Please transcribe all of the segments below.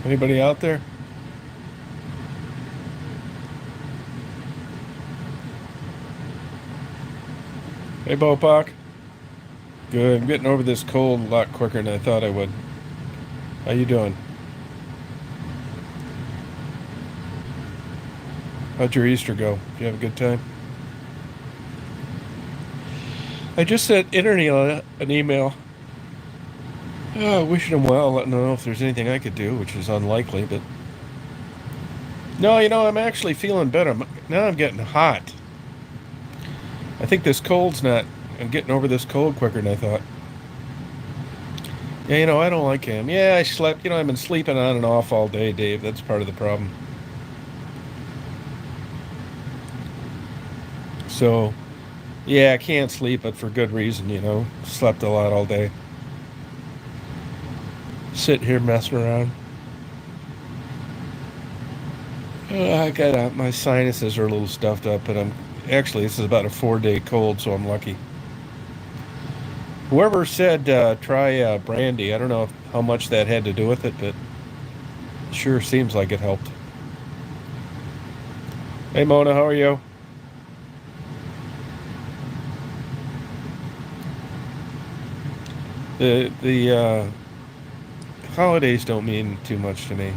Anybody out there? Hey, Bopak. Good. I'm getting over this cold a lot quicker than I thought I would. How you doing? How'd your Easter go? Did you have a good time? I just sent Internet an email, wishing him well, letting him know if there's anything I could do, which is unlikely. But no, I'm actually feeling better. Now I'm getting hot. I think this cold's not. I'm getting over this cold quicker than I thought. Yeah, I don't like him. Yeah, I slept. I've been sleeping on and off all day, Dave. That's part of the problem. So, yeah, I can't sleep, but for good reason. Slept a lot all day. Sit here messing around. I got my sinuses are a little stuffed up, but I'm actually this is about a 4-day cold, so I'm lucky. Whoever said try brandy, I don't know how much that had to do with it, but it sure seems like it helped. Hey Mona, how are you? The holidays don't mean too much to me.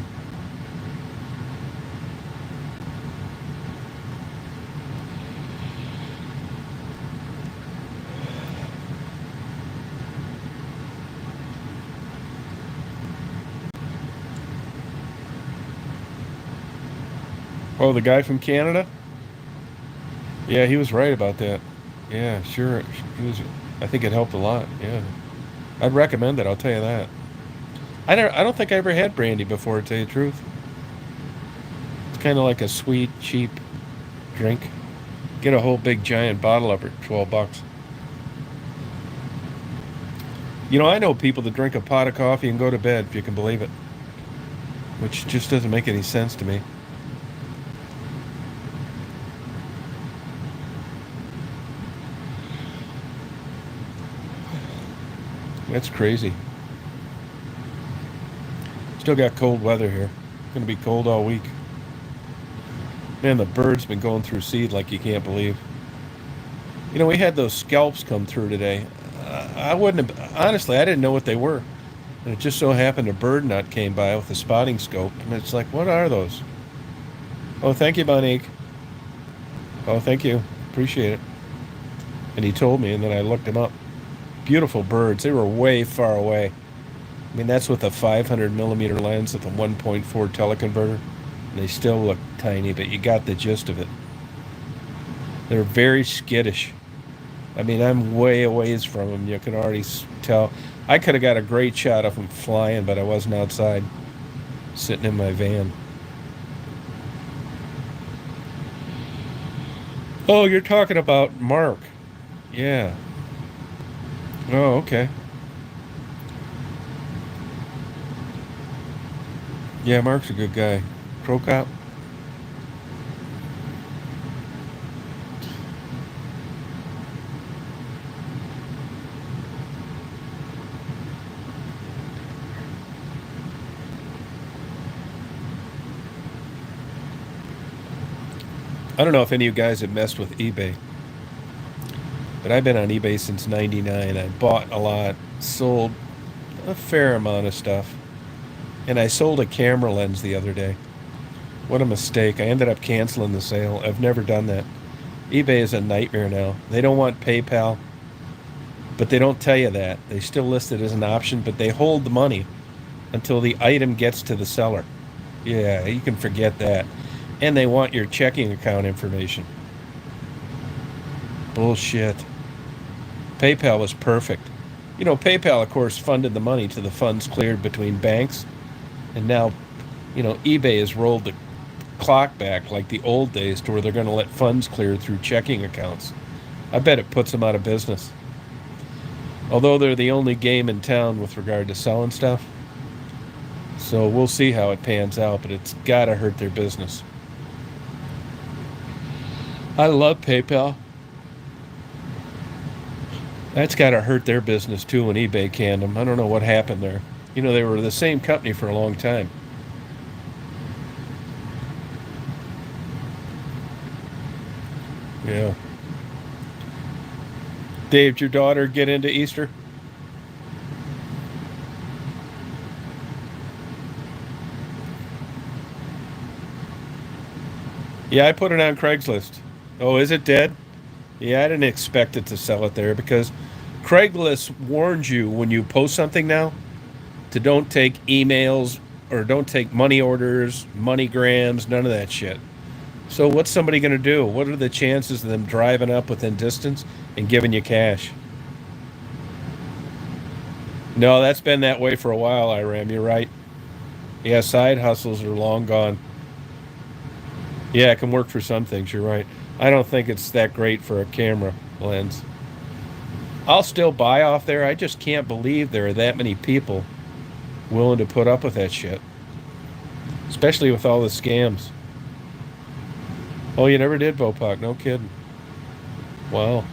Oh, the guy from Canada? Yeah, he was right about that. Yeah, sure. He was. I think it helped a lot. Yeah, I'd recommend it. I'll tell you that. I don't think I ever had brandy before. To tell you the truth, it's kind of like a sweet, cheap drink. Get a whole big giant bottle of it, $12. I know people that drink a pot of coffee and go to bed, if you can believe it, which just doesn't make any sense to me. That's crazy. Still got cold weather here. It's going to be cold all week. Man, the birds been going through seed like you can't believe. We had those scalps come through today. I wouldn't have, honestly, I didn't know what they were. And it just so happened a bird nut came by with a spotting scope. And it's like, what are those? Oh, thank you, Monique. Oh, thank you. Appreciate it. And he told me, and then I looked him up. Beautiful birds. They were way far away. I mean, that's with a 500 millimeter lens with a 1.4 teleconverter. And they still look tiny, but you got the gist of it. They're very skittish. I mean, I'm way a ways from them. You can already tell. I could have got a great shot of them flying, but I wasn't outside, sitting in my van. Oh, you're talking about Mark. Yeah. Oh, okay. Yeah, Mark's a good guy. Pro cop. I don't know if any of you guys have messed with eBay, but I've been on eBay since '99. I bought a lot, sold a fair amount of stuff, and I sold a camera lens the other day. What a mistake. I ended up canceling the sale. I've never done that. eBay is a nightmare now. They don't want PayPal, but they don't tell you that. They still list it as an option, but they hold the money until the item gets to the seller. Yeah, you can forget that. And they want your checking account information. Bullshit. PayPal was perfect. PayPal, of course, funded the money to the funds cleared between banks. And now, eBay has rolled the clock back like the old days to where they're going to let funds clear through checking accounts. I bet it puts them out of business. Although they're the only game in town with regard to selling stuff. So we'll see how it pans out, but it's got to hurt their business. I love PayPal. That's got to hurt their business too when eBay canned them. I don't know what happened there. They were the same company for a long time. Yeah. Dave, did your daughter get into Easter? Yeah, I put it on Craigslist. Oh, is it dead? Yeah, I didn't expect it to sell it there because Craigslist warns you when you post something now to don't take emails or don't take money orders, moneygrams, none of that shit. So what's somebody going to do? What are the chances of them driving up within distance and giving you cash? No, that's been that way for a while, Iram. You're right. Yeah, side hustles are long gone. Yeah, it can work for some things. You're right. I don't think it's that great for a camera lens. I'll still buy off there. I just can't believe there are that many people willing to put up with that shit, especially with all the scams. Oh, you never did, Vopak? No kidding. Wow.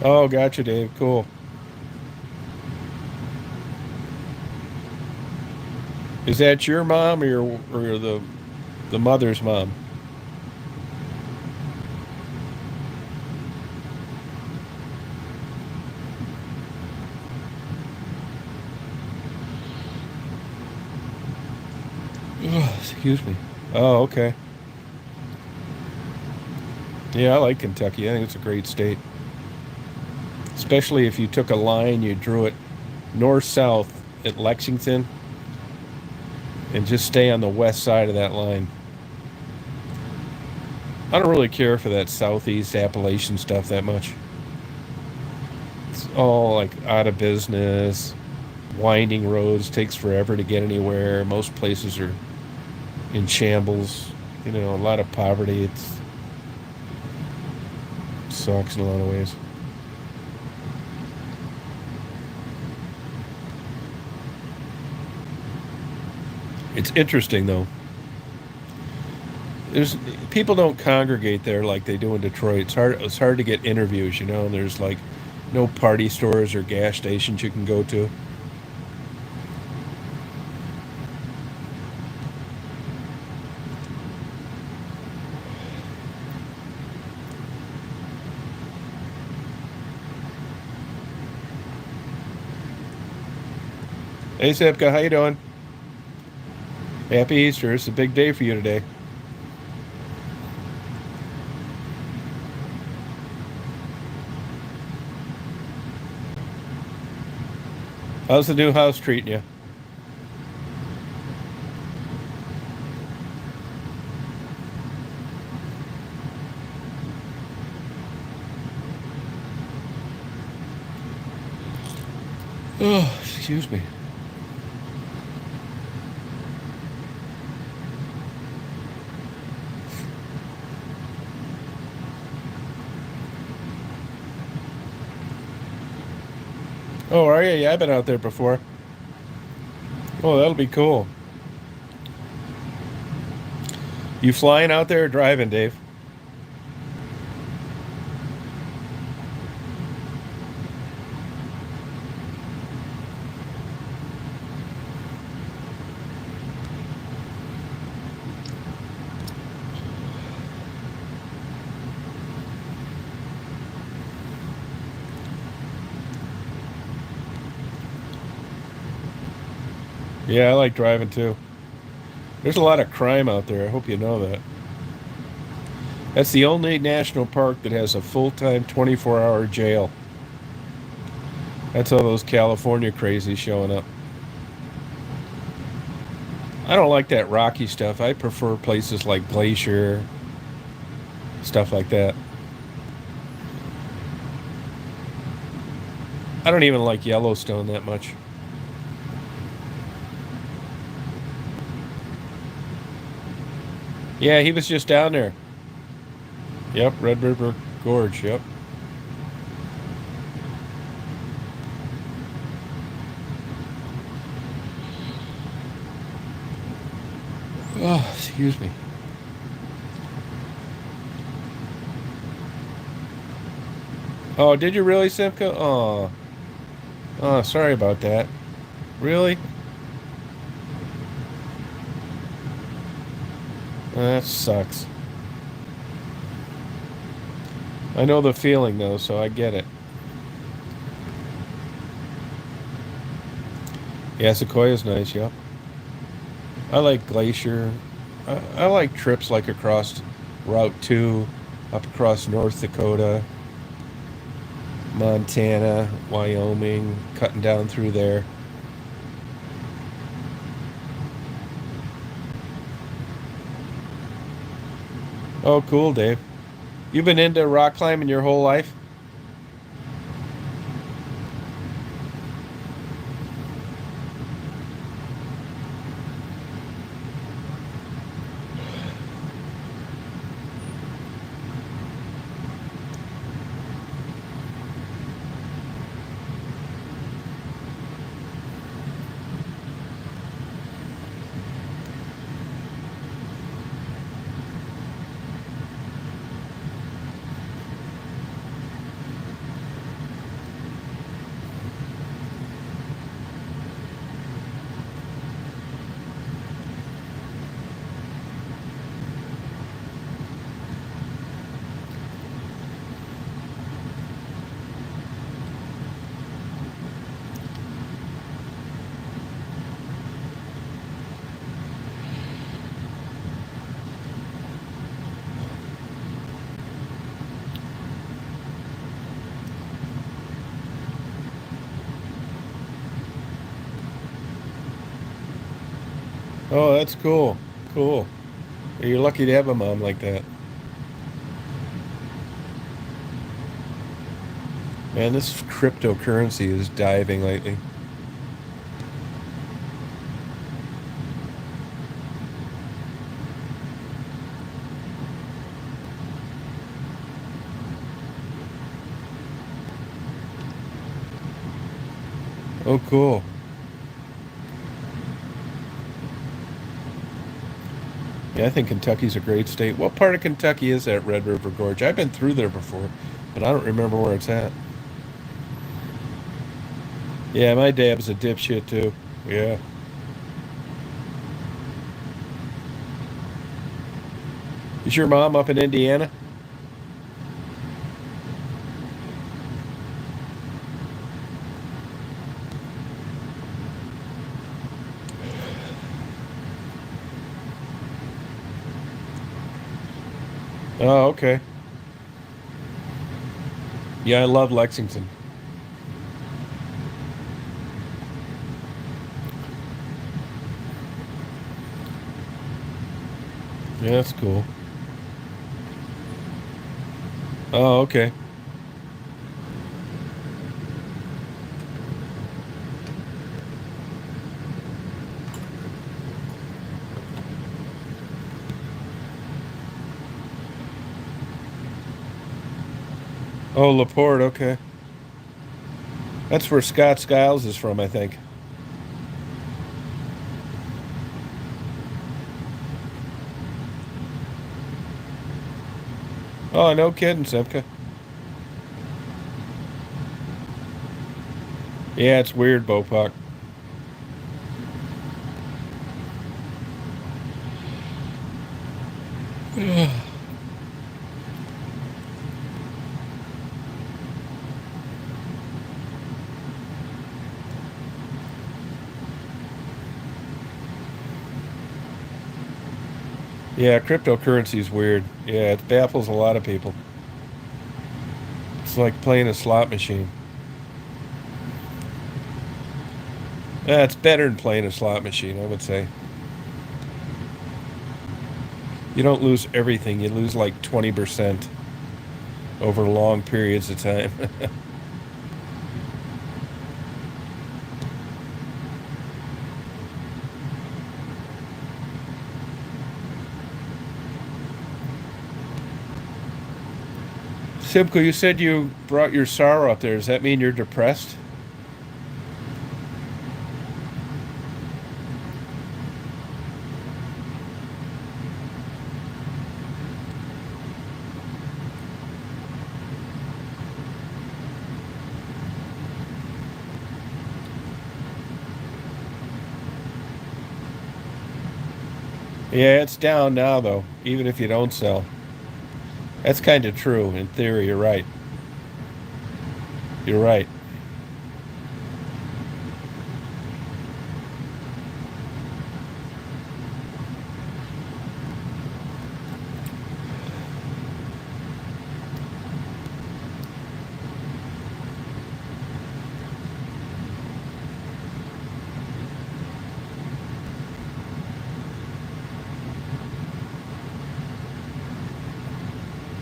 Oh, gotcha, Dave. Cool. Is that your mom or the mother's mom? Excuse me. Oh, okay. Yeah, I like Kentucky. I think it's a great state. Especially if you took a line, you drew it north south at Lexington and just stay on the west side of that line. I don't really care for that southeast Appalachian stuff that much. It's all like out of business, winding roads, takes forever to get anywhere. Most places are in shambles. You know, a lot of poverty. It sucks in a lot of ways. It's interesting though. There's people don't congregate there like they do in Detroit. It's hard to get interviews, you know, and there's like no party stores or gas stations you can go to. Hey Sepka, how you doing? Happy Easter. It's a big day for you today. How's the new house treating you? Oh, excuse me. Oh, are you? Yeah, I've been out there before. Oh, that'll be cool. You flying out there or driving, Dave? Yeah, I like driving too. There's a lot of crime out there. I hope you know that. That's the only national park that has a full-time 24-hour jail. That's all those California crazies showing up. I don't like that rocky stuff. I prefer places like Glacier, stuff like that. I don't even like Yellowstone that much. Yeah, he was just down there. Yep, Red River Gorge. Yep. Oh, excuse me. Oh, did you really, Simca? Oh, oh, sorry about that. Really? That sucks. I know the feeling though, so I get it. Yeah, Sequoia's nice. Yep. I like Glacier. I like trips like across Route 2, up across North Dakota, Montana, Wyoming, cutting down through there. Oh, cool, Dave. You've been into rock climbing your whole life? Oh, that's cool. Cool. You're lucky to have a mom like that. Man, this cryptocurrency is diving lately. Oh, cool. Yeah, I think Kentucky's a great state. What part of Kentucky is that Red River Gorge? I've been through there before, but I don't remember where it's at. Yeah, my dad's a dipshit too. Yeah. Is your mom up in Indiana? Oh, okay. Yeah, I love Lexington. Yeah, that's cool. Oh, okay. Oh, LaPorte, okay. That's where Scott Skiles is from, I think. Oh, no kidding, Simca. Yeah, it's weird, Bopak. Yeah, cryptocurrency is weird. Yeah, it baffles a lot of people. It's like playing a slot machine. Yeah, it's better than playing a slot machine, I would say. You don't lose everything, you lose like 20% over long periods of time. Simco, you said you brought your sorrow up there. Does that mean you're depressed? Yeah, it's down now, though, even if you don't sell. That's kind of true. In theory, you're right. You're right.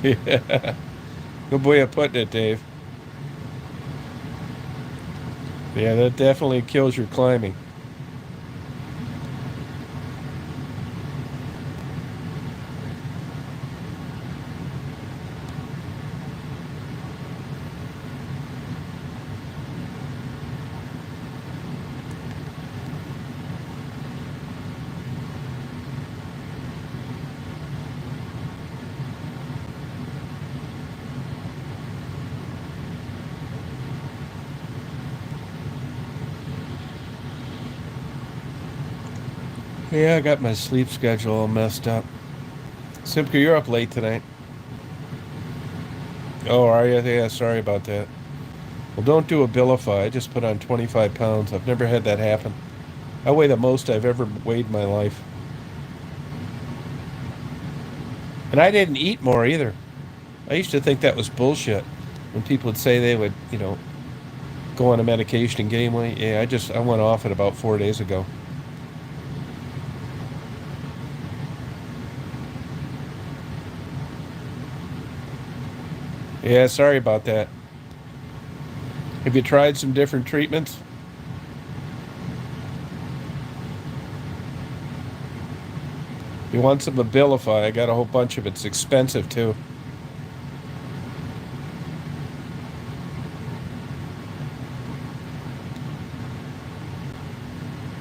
Yeah. Good way of putting it, Dave. Yeah, that definitely kills your climbing. Yeah, I got my sleep schedule all messed up. Simka, you're up late tonight. Oh, are you? Yeah, sorry about that. Well, don't do a Abilify. I just put on 25 pounds. I've never had that happen. I weigh the most I've ever weighed in my life. And I didn't eat more either. I used to think that was bullshit when people would say they would, go on a medication and gain weight. Yeah, I went off it about 4 days ago. Yeah, sorry about that. Have you tried some different treatments? You want some Abilify? I got a whole bunch of it. It's expensive too.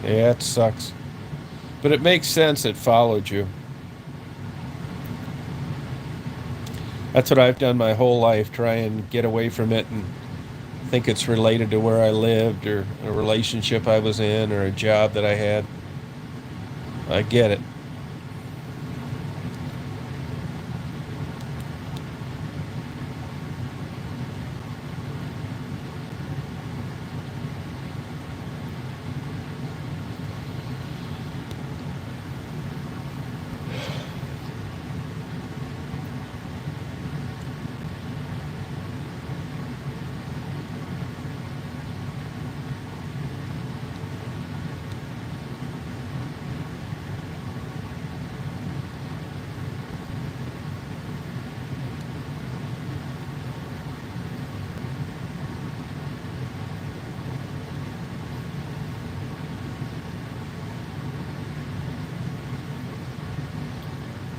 Yeah, it sucks. But it makes sense it followed you. That's what I've done my whole life, try and get away from it and think it's related to where I lived or a relationship I was in or a job that I had. I get it.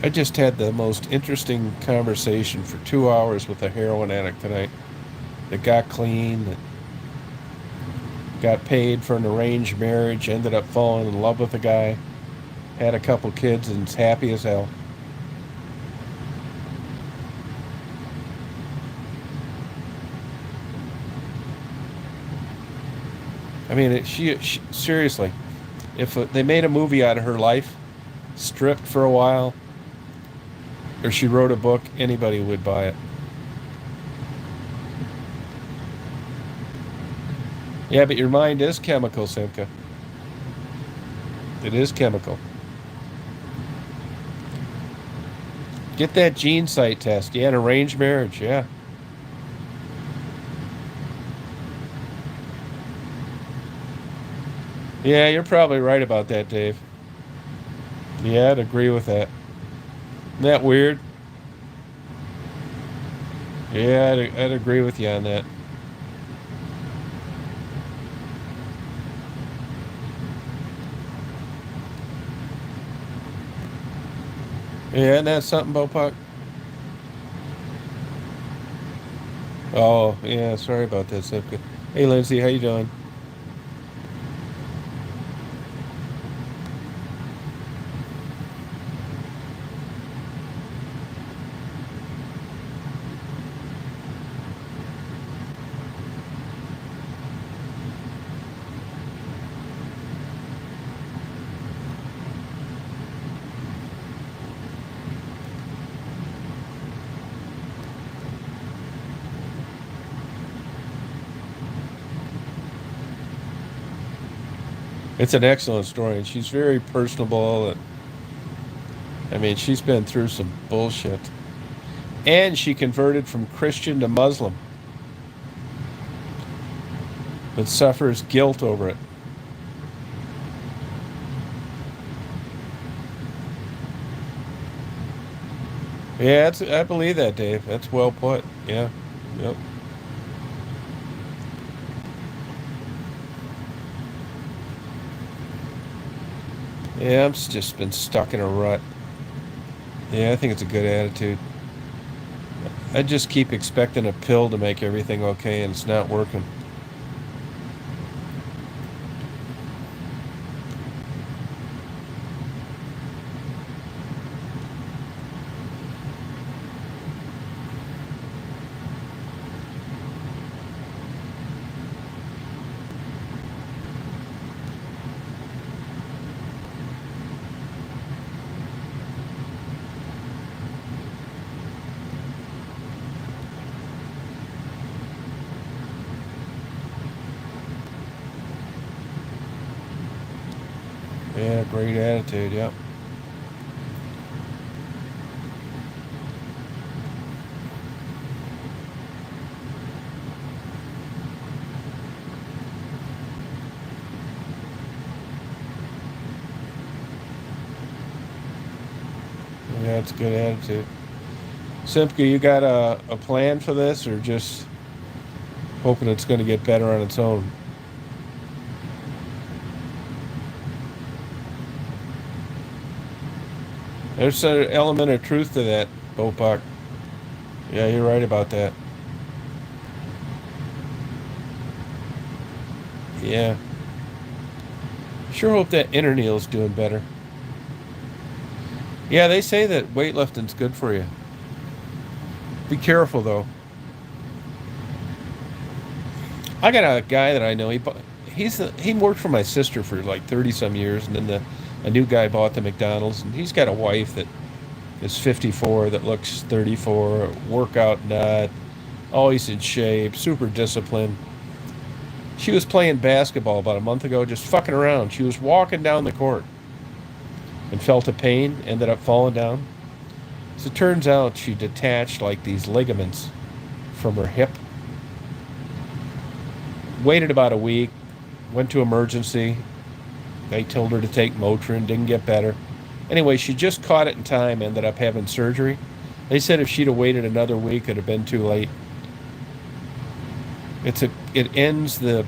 I just had the most interesting conversation for 2 hours with a heroin addict tonight that got clean, that got paid for an arranged marriage, ended up falling in love with a guy, had a couple kids, and is happy as hell. I mean, she seriously, if they made a movie out of her life, stripped for a while, or she wrote a book, anybody would buy it. Yeah, but your mind is chemical, Simka. It is chemical. Get that gene site test. Yeah, an arranged marriage. Yeah. Yeah, you're probably right about that, Dave. Yeah, I'd agree with that. Isn't that weird? Yeah, I'd agree with you on that. Yeah, and that's something about Puck. Oh, yeah, sorry about that, Simka. Hey, Lindsay, how you doing? It's an excellent story, and she's very personable. And I mean, she's been through some bullshit. And she converted from Christian to Muslim, but suffers guilt over it. Yeah, I believe that, Dave. That's well put. Yeah. Yep. Yeah, just been stuck in a rut. Yeah, I think it's a good attitude. I just keep expecting a pill to make everything okay, and it's not working. Yeah, great attitude. Yep. Yeah, it's a good attitude. Simka, you got a plan for this, or just hoping it's going to get better on its own? There's an element of truth to that, Bopak. Yeah, you're right about that. Yeah. Sure hope that Interneal's doing better. Yeah, they say that weightlifting's good for you. Be careful, though. I got a guy that I know. He worked for my sister for like 30 some years, and then a new guy bought the McDonald's, and he's got a wife that is 54 that looks 34, workout nut, always in shape, super disciplined. She was playing basketball about a month ago, just fucking around. She was walking down the court and felt a pain, ended up falling down. So it turns out she detached like these ligaments from her hip. Waited about a week, went to emergency. They told her to take Motrin, didn't get better. Anyway, she just caught it in time, ended up having surgery. They said if she'd have waited another week, it'd have been too late. It ends the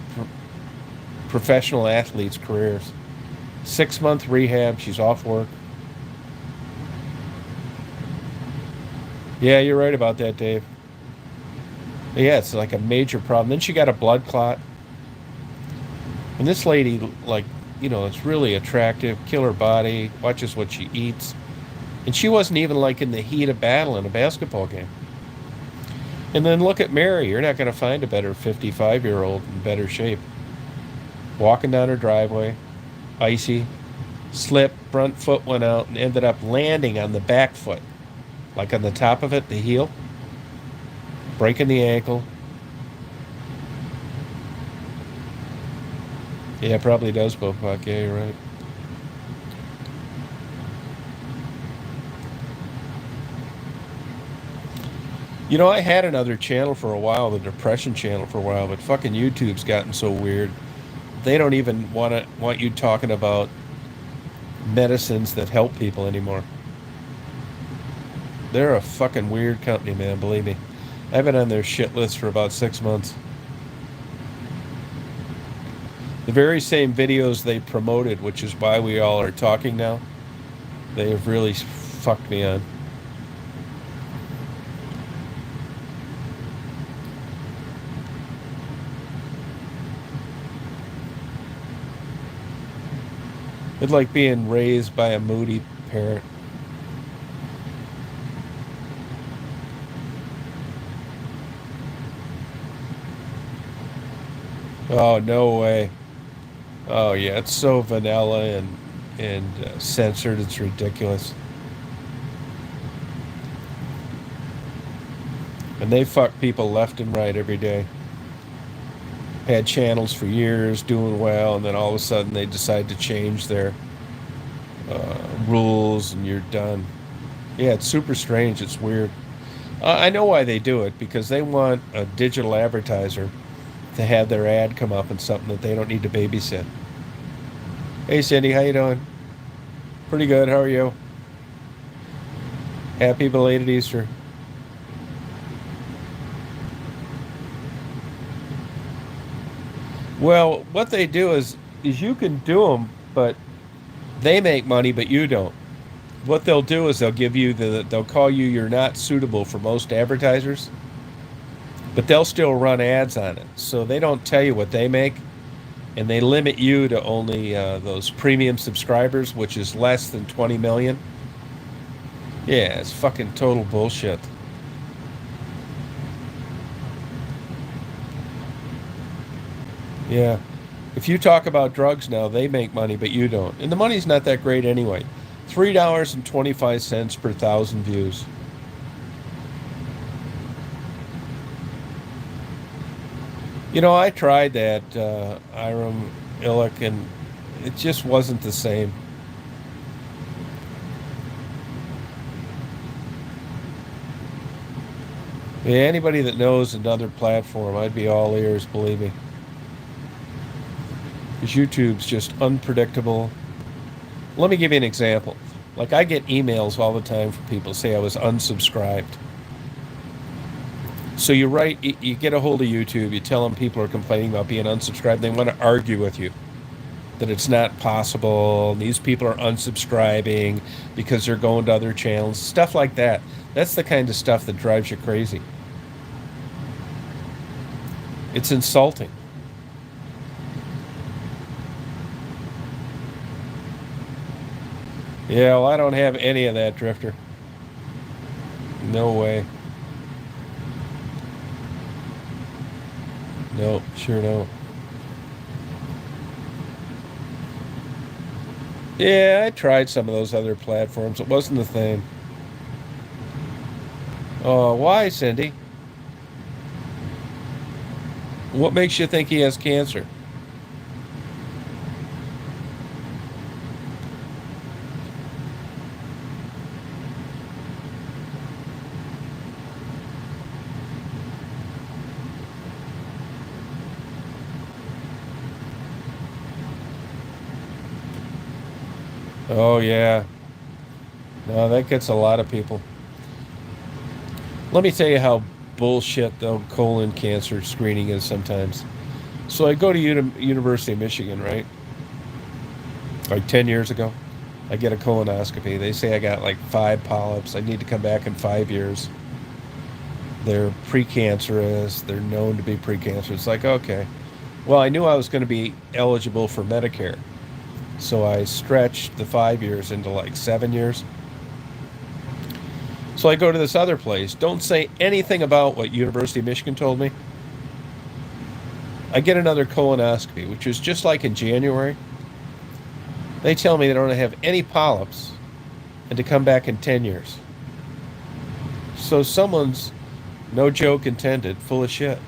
professional athletes' careers. 6-month rehab, she's off work. Yeah, you're right about that, Dave. Yeah, it's like a major problem. Then she got a blood clot. And this lady, like, is really attractive, killer body, watches what she eats. And she wasn't even like in the heat of battle in a basketball game. And then look at Mary. You're not going to find a better 55-year-old in better shape. Walking down her driveway, icy, slipped, front foot went out, and ended up landing on the back foot. Like on the top of it, the heel, breaking the ankle. Yeah, it probably does, Bopak. Yeah, you're right. I had another channel for a while, the depression channel for a while, but fucking YouTube's gotten so weird. They don't even want you talking about medicines that help people anymore. They're a fucking weird company, man, believe me. I've been on their shit list for about 6 months. The very same videos they promoted, which is why we all are talking now, they have really fucked me on. It's like being raised by a moody parent. Oh, no way. Oh, yeah, it's so vanilla and censored, it's ridiculous. And they fuck people left and right every day. had channels for years doing well, and then all of a sudden they decide to change their rules, and you're done. Yeah, it's super strange. It's weird. I know why they do it, because they want a digital advertiser to have their ad come up in something that they don't need to babysit. Hey, Cindy, how you doing? Pretty good. How are you? Happy belated Easter. Well, what they do is you can do them, but they make money, but you don't. What they'll do is they'll call you you're not suitable for most advertisers, but they'll still run ads on it. So they don't tell you what they make, and they limit you to only those premium subscribers, which is less than 20 million. Yeah, it's fucking total bullshit. Yeah. If you talk about drugs now, they make money, but you don't. And the money's not that great anyway. $3.25 per thousand views. I tried that Iram Illick, and it just wasn't the same. Yeah, anybody that knows another platform, I'd be all ears, believe me. Because YouTube's just unpredictable. Let me give you an example. Like, I get emails all the time from people say I was unsubscribed. So you get a hold of YouTube, you tell them people are complaining about being unsubscribed, they want to argue with you that it's not possible, these people are unsubscribing because they're going to other channels, stuff like that. That's the kind of stuff that drives you crazy. It's insulting. Yeah, well, I don't have any of that, Drifter. No way. No, sure don't. Yeah, I tried some of those other platforms. It wasn't the thing. Oh, why, Cindy? What makes you think he has cancer? Oh, yeah. No, that gets a lot of people. Let me tell you how bullshit the colon cancer screening is sometimes. So I go to University of Michigan, right? Like 10 years ago. I get a colonoscopy. They say I got like 5 polyps. I need to come back in 5 years. They're precancerous. They're known to be precancerous. It's like, okay. Well, I knew I was going to be eligible for Medicare. So I stretched the 5 years into like 7 years. So I go to this other place. Don't say anything about what University of Michigan told me. I get another colonoscopy, which was just like in January. They tell me they don't have any polyps and to come back in 10 years. So someone's, no joke intended, full of shit.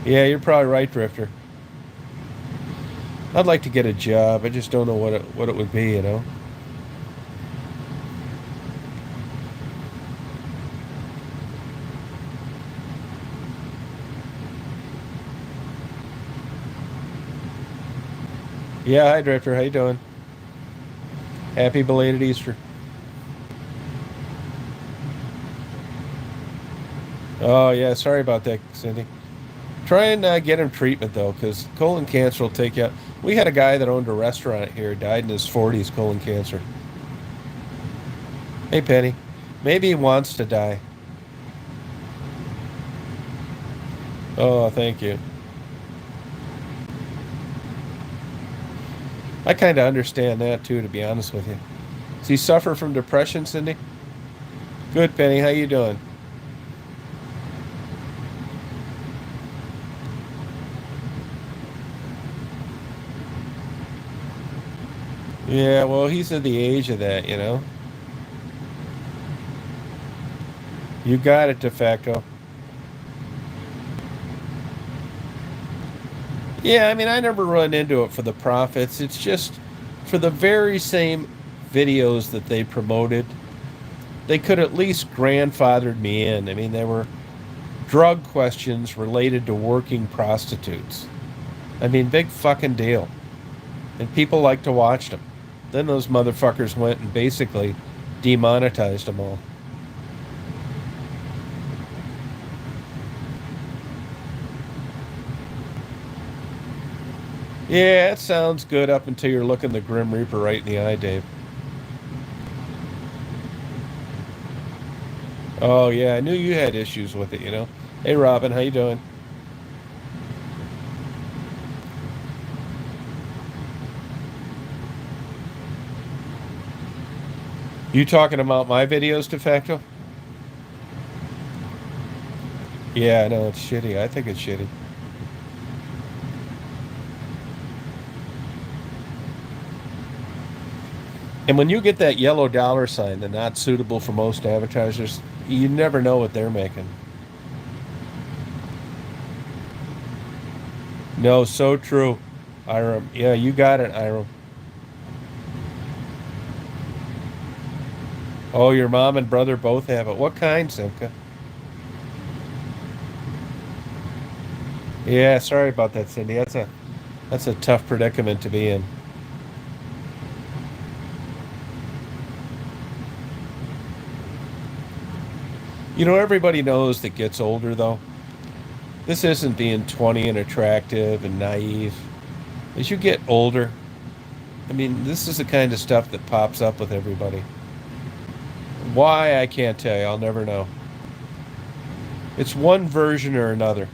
Yeah, you're probably right, Drifter. I'd like to get a job. I just don't know what it would be. Yeah, hi, Drifter. How you doing? Happy belated Easter. Oh, yeah, sorry about that, Cindy. Try and get him treatment, though, because colon cancer will take you out. We had a guy that owned a restaurant here, died in his 40s, colon cancer. Hey, Penny. Maybe he wants to die. Oh, thank you. I kind of understand that, too, to be honest with you. Does he suffer from depression, Cindy? Good, Penny. How you doing? Yeah, well, he's at the age of that. You got it, de facto. Yeah, I mean, I never run into it for the profits. It's just for the very same videos that they promoted, they could at least grandfathered me in. I mean, they were drug questions related to working prostitutes. I mean, big fucking deal. And people like to watch them. Then those motherfuckers went and basically demonetized them all. Yeah, it sounds good up until you're looking the Grim Reaper right in the eye, Dave. Oh yeah, I knew you had issues with it, you know. Hey Robin, how you doing? You talking about my videos de facto? Yeah, I know it's shitty. I think it's shitty. And when you get that yellow dollar sign, the not suitable for most advertisers, you never know what they're making. No, so true. Iram. Yeah, you got it, Iram. Oh, your mom and brother both have it. What kind, Simka? Yeah, sorry about that, Cindy. That's a tough predicament to be in. You know, everybody knows that gets older though. This isn't being 20 and attractive and naive. As you get older, I mean, this is the kind of stuff that pops up with everybody. Why, I can't tell you. I'll never know. It's one version or another.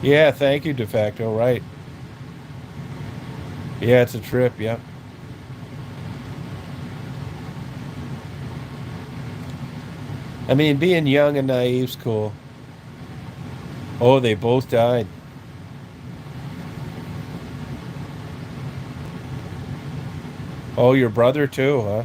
Yeah, thank you, de facto. Right. Yeah, it's a trip. Yep. I mean, being young and naive's cool. Oh, they both died. Oh, your brother too, huh?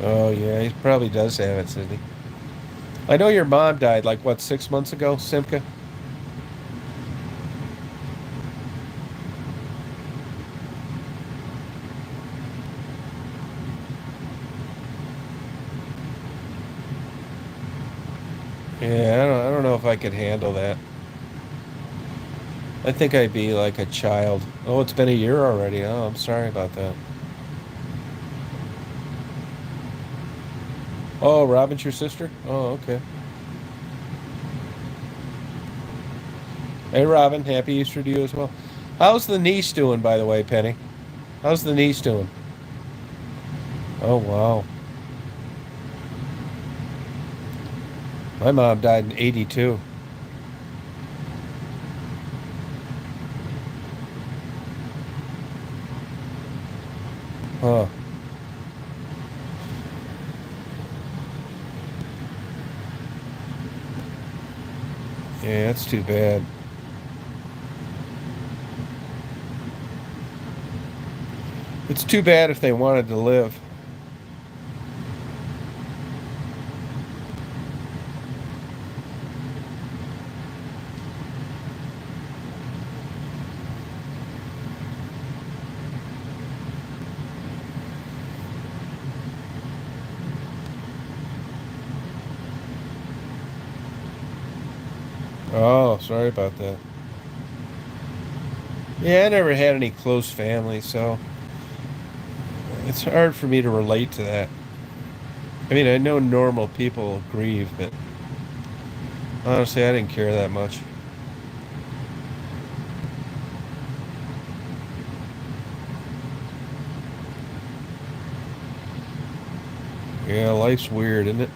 Oh, yeah, he probably does have it, Cindy. I know your mom died like what, 6 months ago, Simka? Yeah, I don't know if I could handle that. I think I'd be like a child. Oh, it's been a year already. Oh, I'm sorry about that. Oh, Robin's your sister? Oh, okay. Hey, Robin, happy Easter to you as well. How's the niece doing, by the way, Penny? How's the niece doing? Oh, wow. My mom died in 82. Huh. Yeah, that's too bad. It's too bad if they wanted to live. Oh, sorry about that. Yeah, I never had any close family, so it's hard for me to relate to that. I mean, I know normal people grieve, but honestly, I didn't care that much. Yeah, life's weird, isn't it?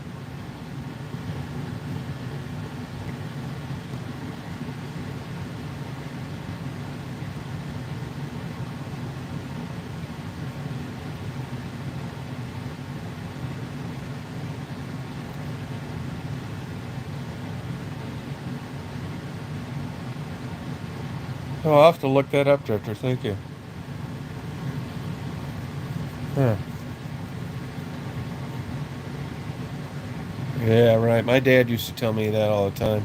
Oh, I'll have to look that up, Doctor. Thank you. Huh. Yeah, right. My dad used to tell me that all the time.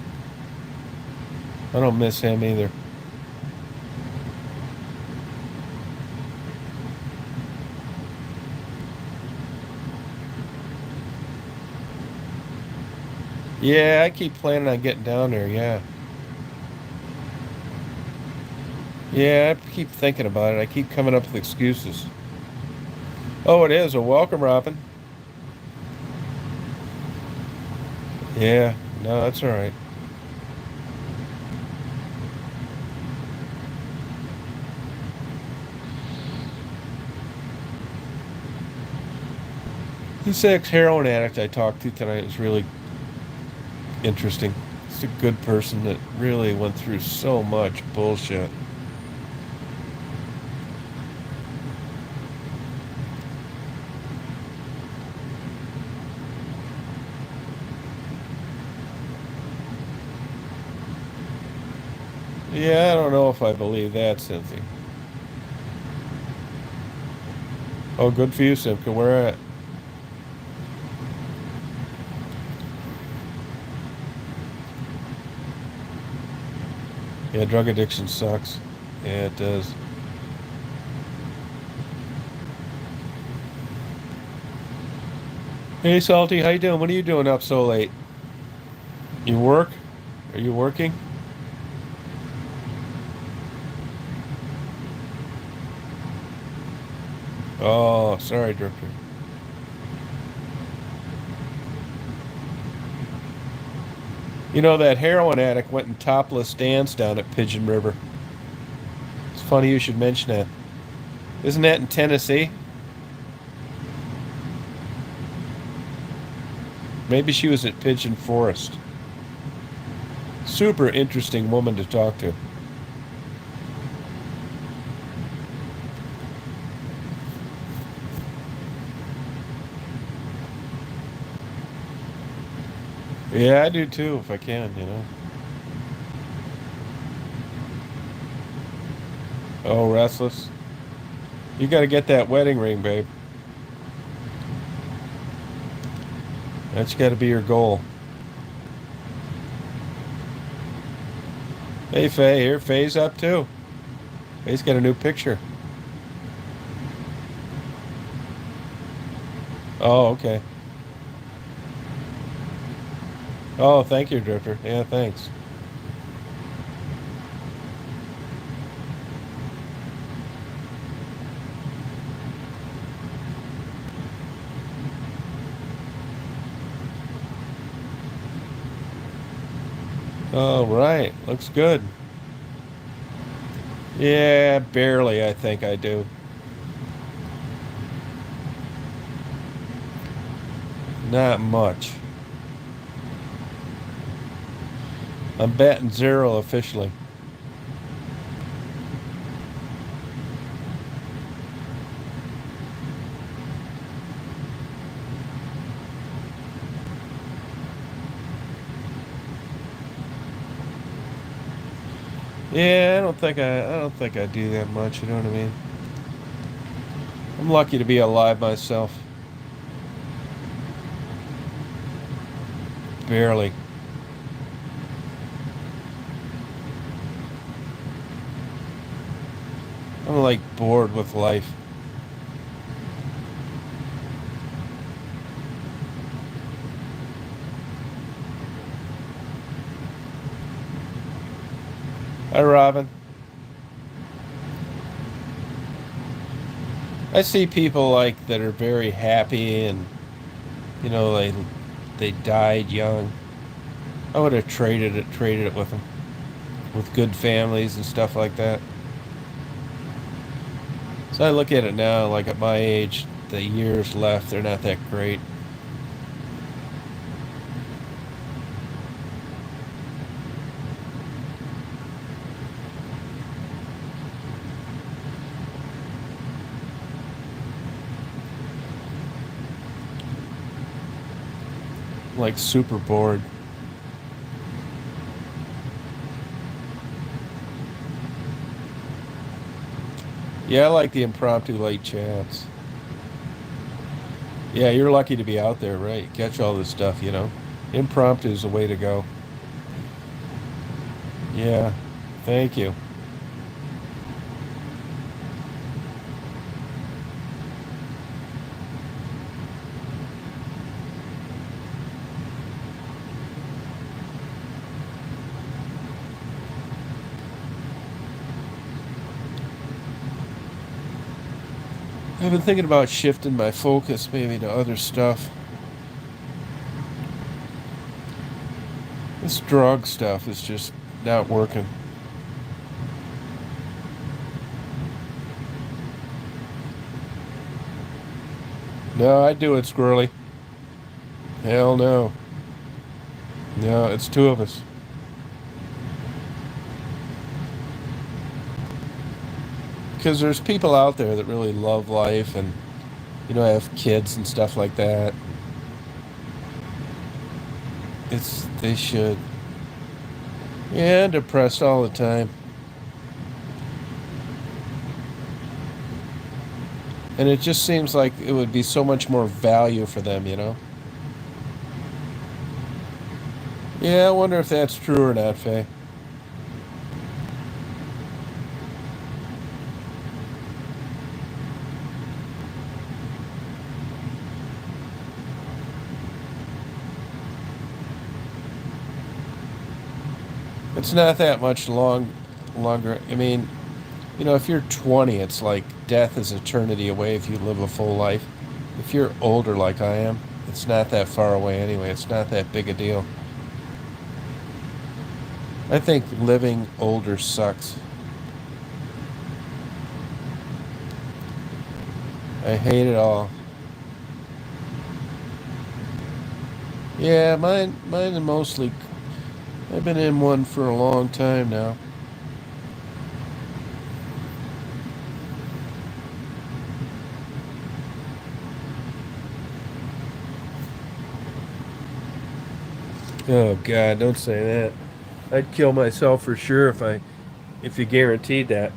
I don't miss him either. Yeah, I keep planning on getting down there. Yeah. Yeah, I keep thinking about it. I keep coming up with excuses. Oh, it is. Well, welcome, Robin. Yeah. No, that's all right. This ex-heroin addict I talked to tonight was really interesting. It's a good person that really went through so much bullshit. Yeah, I don't know if I believe that, Cynthia. Oh, good for you, Simka. Where at? Yeah, drug addiction sucks. Yeah, it does. Hey, Salty, how you doing? What are you doing up so late? You work? Are you working? Oh, sorry, Drifter. You know, that heroin addict went in topless dance down at Pigeon River. It's funny you should mention that. Isn't that in Tennessee? Maybe she was at Pigeon Forest. Super interesting woman to talk to. Yeah, I do too, if I can, you know. Oh, restless. You got to get that wedding ring, babe. That's got to be your goal. Hey, Faye, here. Faye's up too. Faye's got a new picture. Oh, okay. Oh, thank you, Drifter. Yeah, thanks. All right. Looks good. Yeah, barely, I think I do. Not much. I'm batting zero officially. Yeah, I don't think I do that much, you know what I mean? I'm lucky to be alive myself. Barely. I'm like bored with life. Hi, Robin. I see people like that are very happy and you know they died young. I would have traded it with them with good families and stuff like that. So I look at it now, like at my age, the years left, they're not that great. Like super bored. Yeah, I like the impromptu late chats. Yeah, you're lucky to be out there, right? Catch all this stuff, Impromptu is the way to go. Yeah. Thank you. I've been thinking about shifting my focus maybe to other stuff. This drug stuff is just not working. No, I do it, Squirrely. Hell no. No, it's two of us. Because there's people out there that really love life and, have kids and stuff like that. They should. Yeah, depressed all the time. And it just seems like it would be so much more value for them. Yeah, I wonder if that's true or not, Faye. It's not that much longer. I mean, if you're 20, it's like death is eternity away if you live a full life. If you're older like I am, it's not that far away anyway. It's not that big a deal. I think living older sucks. I hate it all. Yeah, mine are mostly. I've been in one for a long time now. Oh God, don't say that. I'd kill myself for sure if you guaranteed that.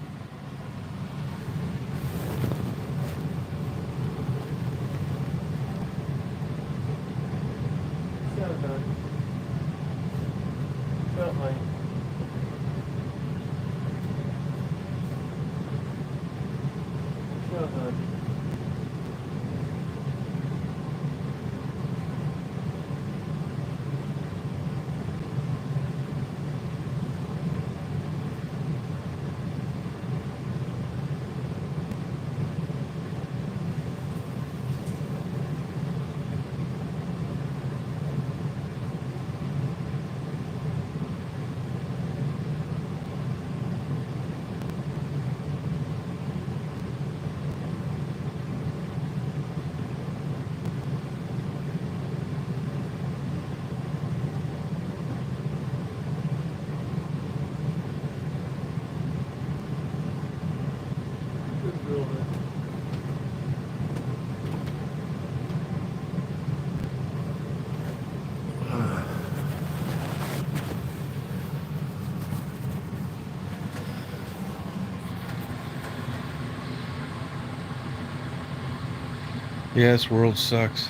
Yeah, this world sucks.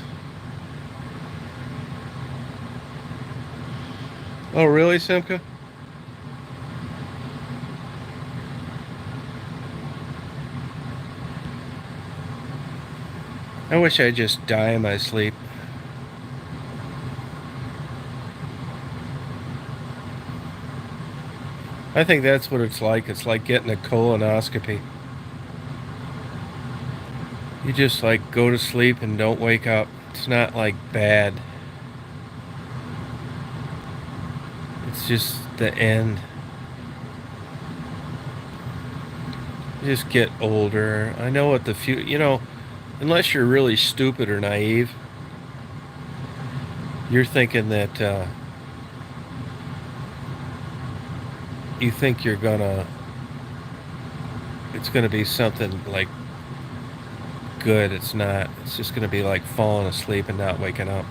Oh, really, Simka? I wish I'd just die in my sleep. I think that's what it's like. It's like getting a colonoscopy. You just like go to sleep and don't wake up. It's not like bad. It's just the end. You just get older. I know what the unless you're really stupid or naive, you're thinking that you think it's gonna be something like good. It's not. It's just gonna be like falling asleep and not waking up.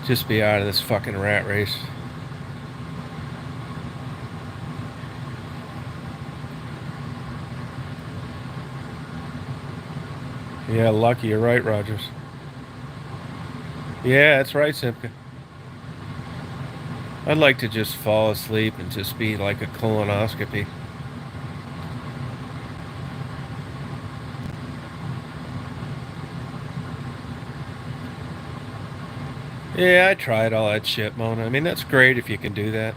Just be out of this fucking rat race. Yeah, lucky. You're right, Rogers. Yeah, that's right, Simka. I'd like to just fall asleep and just be like a colonoscopy. Yeah, I tried all that shit, Mona. I mean, that's great if you can do that.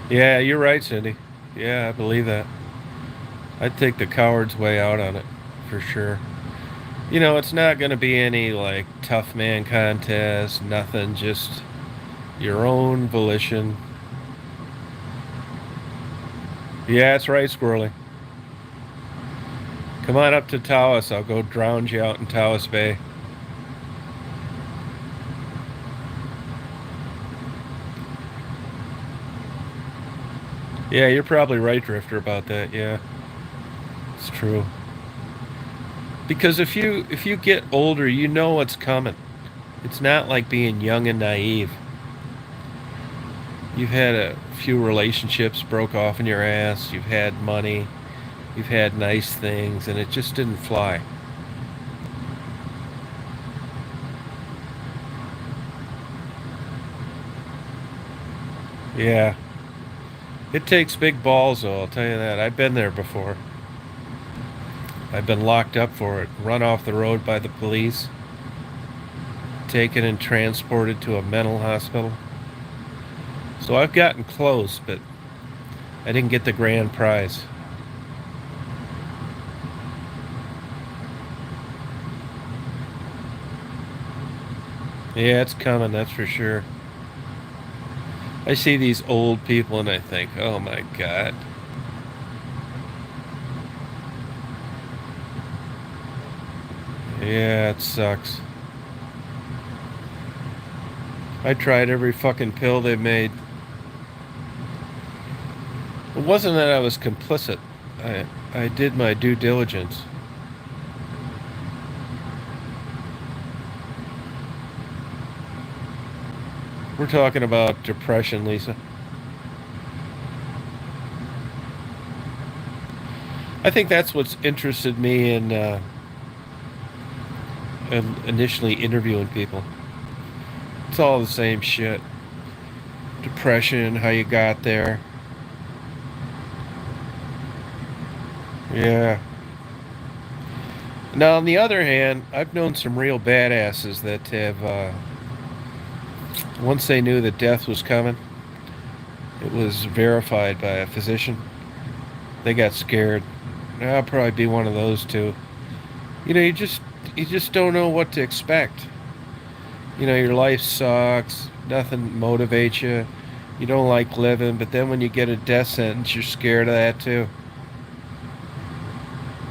Yeah, you're right, Cindy. Yeah, I believe that. I'd take the coward's way out on it, for sure. You know, it's not going to be any, like, tough man contest, nothing, just your own volition. Yeah, that's right, Squirrely. Come on up to Taos. I'll go drown you out in Taos Bay. Yeah, you're probably right, Drifter, about that. Yeah, it's true. Because if you get older, you know what's coming. It's not like being young and naive. You've had a few relationships broke off in your ass. You've had money. You've had nice things, and it just didn't fly. Yeah, it takes big balls, though. I'll tell you that. I've been there before. I've been locked up for it, run off the road by the police, taken and transported to a mental hospital. So I've gotten close, but I didn't get the grand prize. Yeah, it's coming, that's for sure. I see these old people and I think, oh my God. Yeah, it sucks. I tried every fucking pill they made. It wasn't that I was complicit. I did my due diligence. We're talking about depression, Lisa. I think that's what's interested me in initially interviewing people. It's all the same shit. Depression, how you got there. Yeah. Now, on the other hand, I've known some real badasses that have, once they knew that death was coming, it was verified by a physician. They got scared. I'll probably be one of those too. You know, you just don't know what to expect. You know, your life sucks. Nothing motivates you. You don't like living, but then when you get a death sentence, you're scared of that too.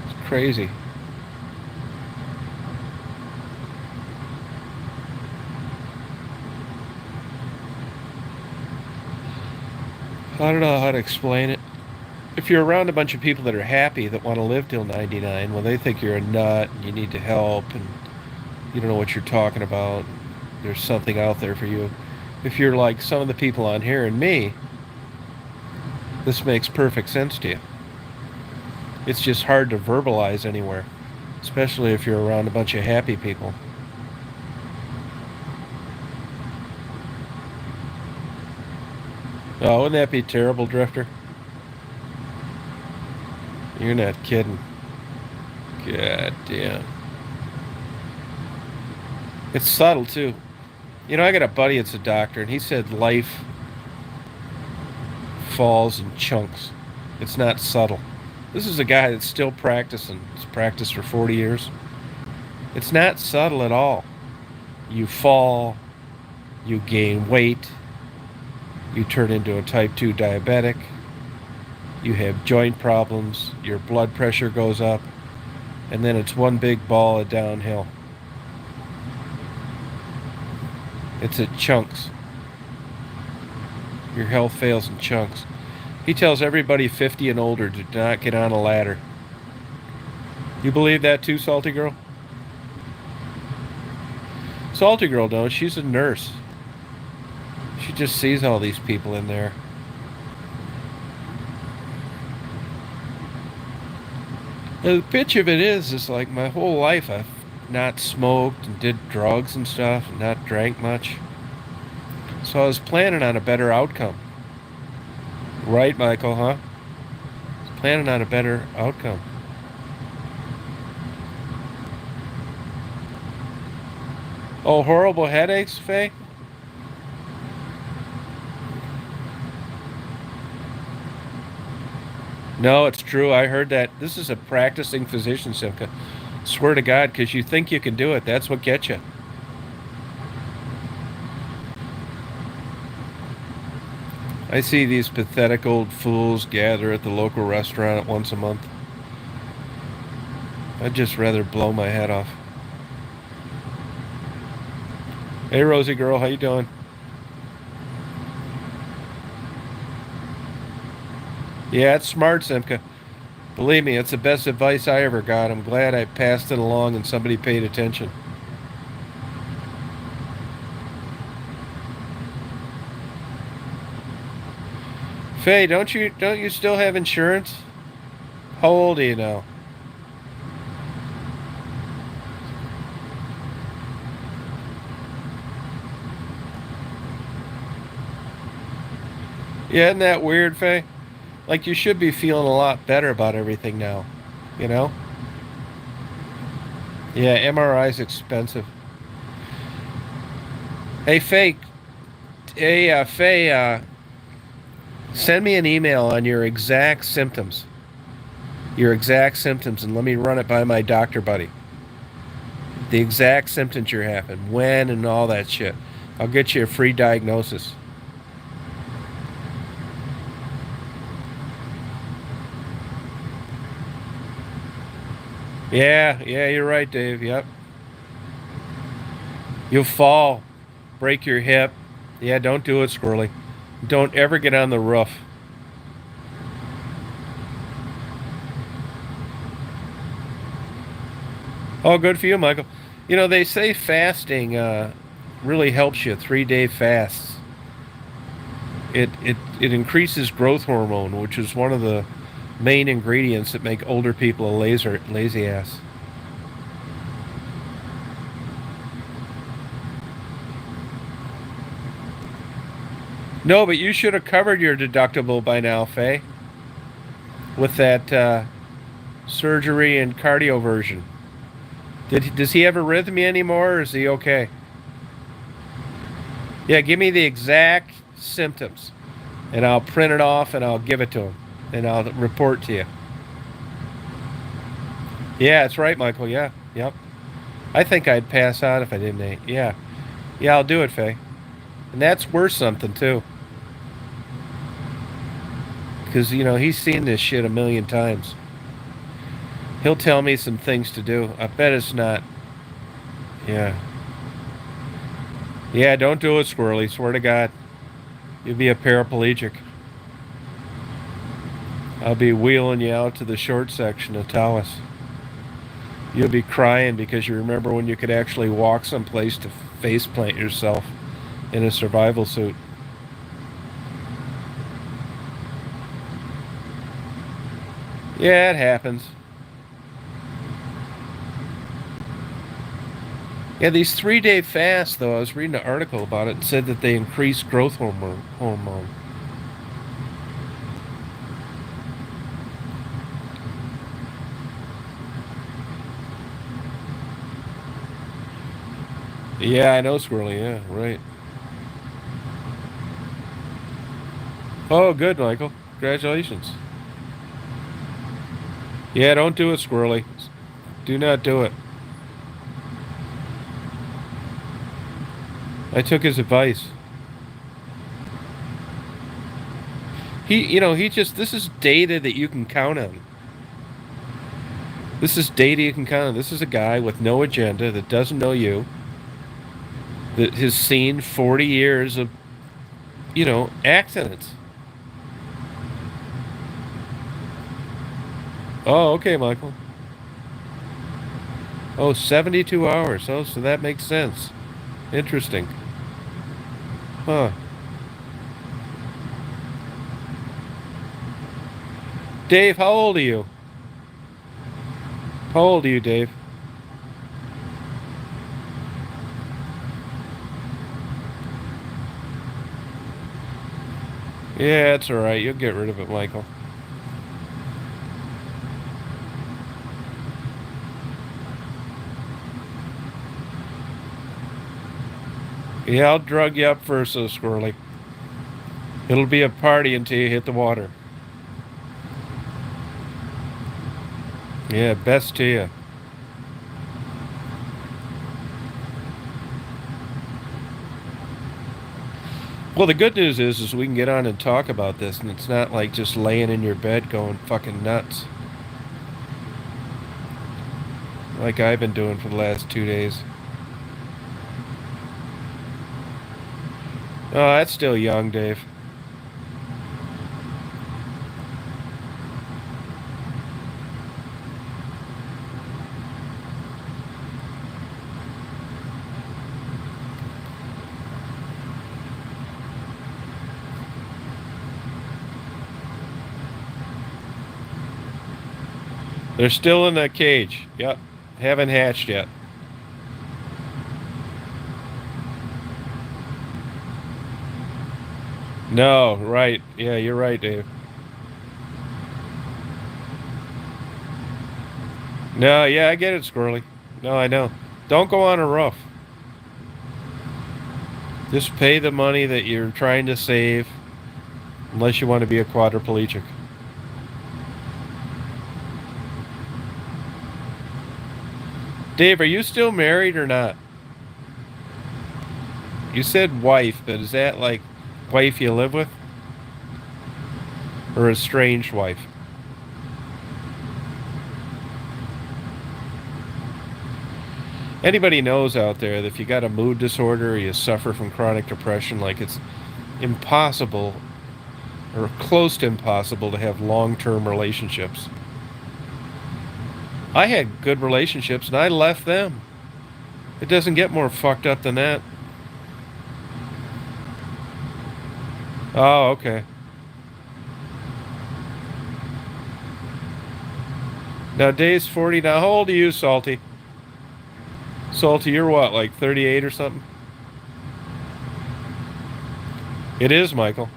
It's crazy. I don't know how to explain it. If you're around a bunch of people that are happy that want to live till 99, well, they think you're a nut and you need to help and you don't know what you're talking about. There's something out there for you. If you're like some of the people on here and me, this makes perfect sense to you. It's just hard to verbalize anywhere, especially if you're around a bunch of happy people. Oh, wouldn't that be terrible, Drifter? You're not kidding. God damn. It's subtle, too. You know, I got a buddy that's a doctor, and he said life falls in chunks. It's not subtle. This is a guy that's still practicing. He's practiced for 40 years. It's not subtle at all. You fall, you gain weight, you turn into a type 2 diabetic, you have joint problems, your blood pressure goes up, and then it's one big ball of downhill. It's at chunks. Your health fails in chunks. He tells everybody 50 and older to not get on a ladder. You believe that too, Salty Girl? Salty Girl don't. She's a nurse. She just sees all these people in there. The pitch of it is like my whole life I've not smoked and did drugs and stuff and not drank much. So I was planning on a better outcome. Right, Michael, huh? Planning on a better outcome. Oh, horrible headaches, Faye? No, it's true. I heard that. This is a practicing physician, Simka. Swear to God, because you think you can do it. That's what gets you. I see these pathetic old fools gather at the local restaurant once a month. I'd just rather blow my head off. Hey, Rosie girl, how you doing? Yeah, it's smart, Simka. Believe me, it's the best advice I ever got. I'm glad I passed it along and somebody paid attention. Faye, don't you still have insurance? How old are you now? Yeah, isn't that weird, Faye? Like you should be feeling a lot better about everything now, you know? Yeah, MRI's expensive. Hey, Faye. Hey, Faye. Send me an email on your exact symptoms. Your exact symptoms, and let me run it by my doctor buddy. The exact symptoms you're having, when, and all that shit. I'll get you a free diagnosis. Yeah, you're right, Dave. Yep. You'll fall, break your hip. Yeah, don't do it, Squirrely. Don't ever get on the roof. Oh, good for you, Michael. You know, they say fasting really helps you, 3-day fasts. It increases growth hormone, which is one of the main ingredients that make older people a lazy ass. No, but you should have covered your deductible by now, Faye, with that surgery and cardioversion. Does he have arrhythmia anymore, or is he okay? Yeah, give me the exact symptoms, and I'll print it off and I'll give it to him, and I'll report to you. Yeah, that's right, Michael. Yeah, yep. I think I'd pass out if I didn't eat. Yeah, I'll do it, Faye. And that's worth something too, because he's seen this shit a million times. He'll tell me some things to do. I bet it's not. Yeah. Yeah, don't do it, Squirrely. Swear to God. You'll be a paraplegic. I'll be wheeling you out to the short section of Tawas. You'll be crying because you remember when you could actually walk someplace to face plant yourself in a survival suit. Yeah, it happens. Yeah, these 3-day fasts, though, I was reading an article about it and said that they increase growth hormone. Yeah, I know, Squirrely. Yeah, right. Oh, good, Michael. Congratulations. Yeah, don't do it, Squirrely. Do not do it. I took his advice. This is data that you can count on. This is data you can count on. This is a guy with no agenda that doesn't know you, that has seen 40 years of, accidents. Oh, okay, Michael. Oh, 72 hours. Oh, so that makes sense. Interesting. Huh. Dave, how old are you? How old are you, Dave? Yeah, it's all right. You'll get rid of it, Michael. Yeah, I'll drug you up first, so squirrely. It'll be a party until you hit the water. Yeah, best to you. Well, the good news is we can get on and talk about this, and it's not like just laying in your bed going fucking nuts, like I've been doing for the last 2 days. Oh, that's still young, Dave. They're still in that cage. Yep. Haven't hatched yet. No, right. Yeah, you're right, Dave. No, yeah, I get it, Squirrely. No, I know. Don't go on a roof. Just pay the money that you're trying to save, unless you want to be a quadriplegic. Dave, are you still married or not? You said wife, but is that like wife you live with? Or a estranged wife? Anybody knows out there that if you got a mood disorder or you suffer from chronic depression, like it's impossible or close to impossible to have long-term relationships. I had good relationships and I left them. It doesn't get more fucked up than that. Oh, okay. Now Dave's 40 now. How old are you, Salty? Salty, you're what, like 38 or something? It is, Michael.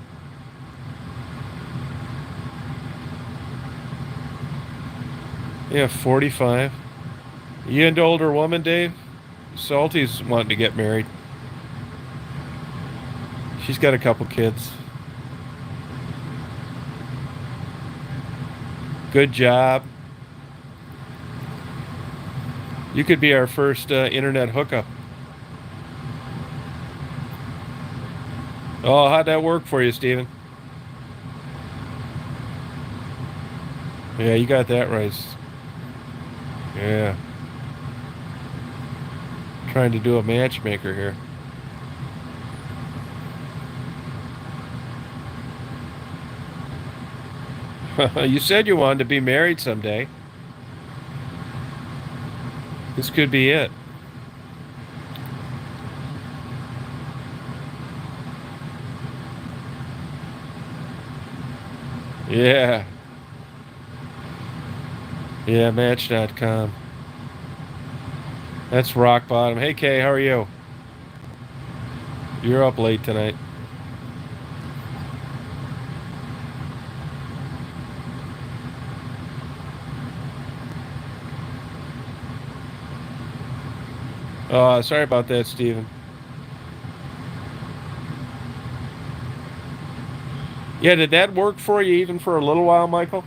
Yeah, 45. You an older woman, Dave? Salty's wanting to get married. She's got a couple kids. Good job. You could be our first internet hookup. Oh, how'd that work for you, Steven? Yeah, you got that right. Yeah. Trying to do a matchmaker here. You said you wanted to be married someday. This could be it. Yeah. Yeah, Match.com. That's rock bottom. Hey, Kay, how are you? You're up late tonight. Oh, sorry about that, Steven. Yeah, did that work for you even for a little while, Michael?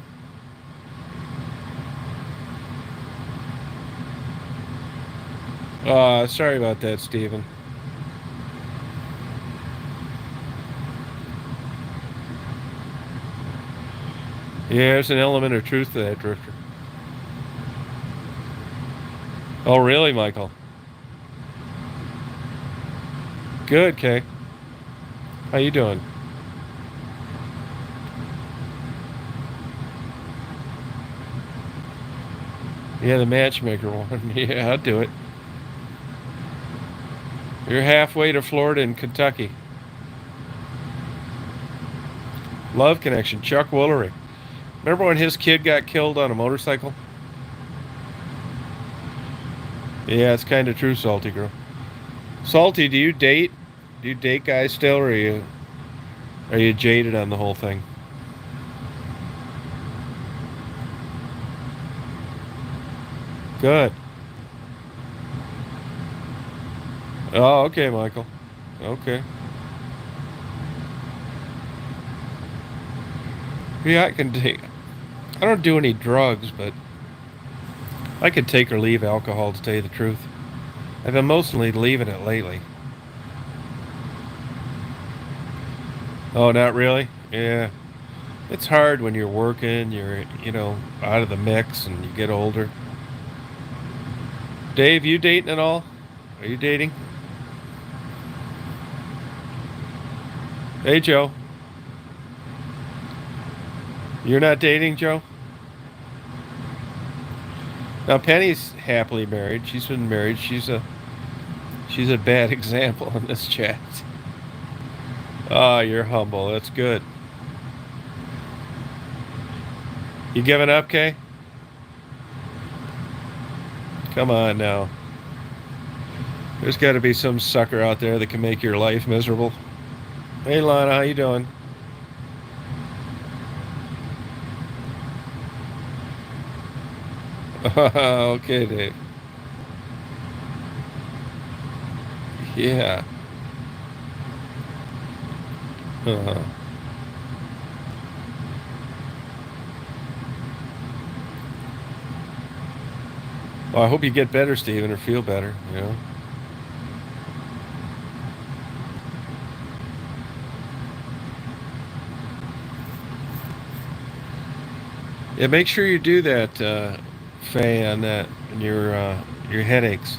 Sorry about that, Steven. Yeah, there's an element of truth to that, Drifter. Oh, really, Michael? Good, Kay. How you doing? Yeah, the matchmaker one. Yeah, I'll do it. You're halfway to Florida and Kentucky. Love connection. Chuck Woolery. Remember when his kid got killed on a motorcycle? Yeah, it's kind of true, Salty Girl. Salty, do you date? Do you date guys still, or are you jaded on the whole thing? Good. Oh, okay, Michael. Okay. Yeah, I can take. I don't do any drugs, but I could take or leave alcohol to tell you the truth. I've been mostly leaving it lately. Oh, not really? Yeah. It's hard when you're working, you're out of the mix and you get older. Dave, you dating at all? Are you dating? Hey, Joe. You're not dating, Joe? Now Penny's happily married. She's been married. She's a bad example in this chat. Oh, you're humble. That's good. You giving up, Kay? Come on now. There's got to be some sucker out there that can make your life miserable. Hey, Lana, how you doing? Okay, Dave. Yeah. Uh, well, I hope you get better, Steven, or feel better. Yeah, make sure you do that, Faye, on that, and your headaches.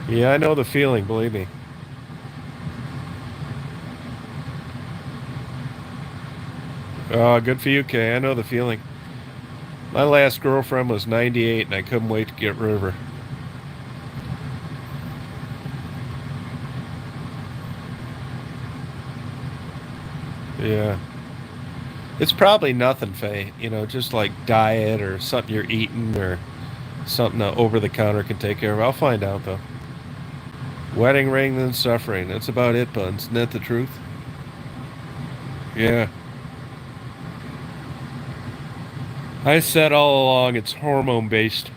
Yeah, I know the feeling, believe me. Good for you, Kay. I know the feeling. My last girlfriend was 98, and I couldn't wait to get rid of her. Yeah. It's probably nothing, Faye. Just like diet or something you're eating or something that over the counter can take care of. I'll find out, though. Wedding ring, then suffering. That's about it, Buns. Isn't that the truth? Yeah. I said all along it's hormone based.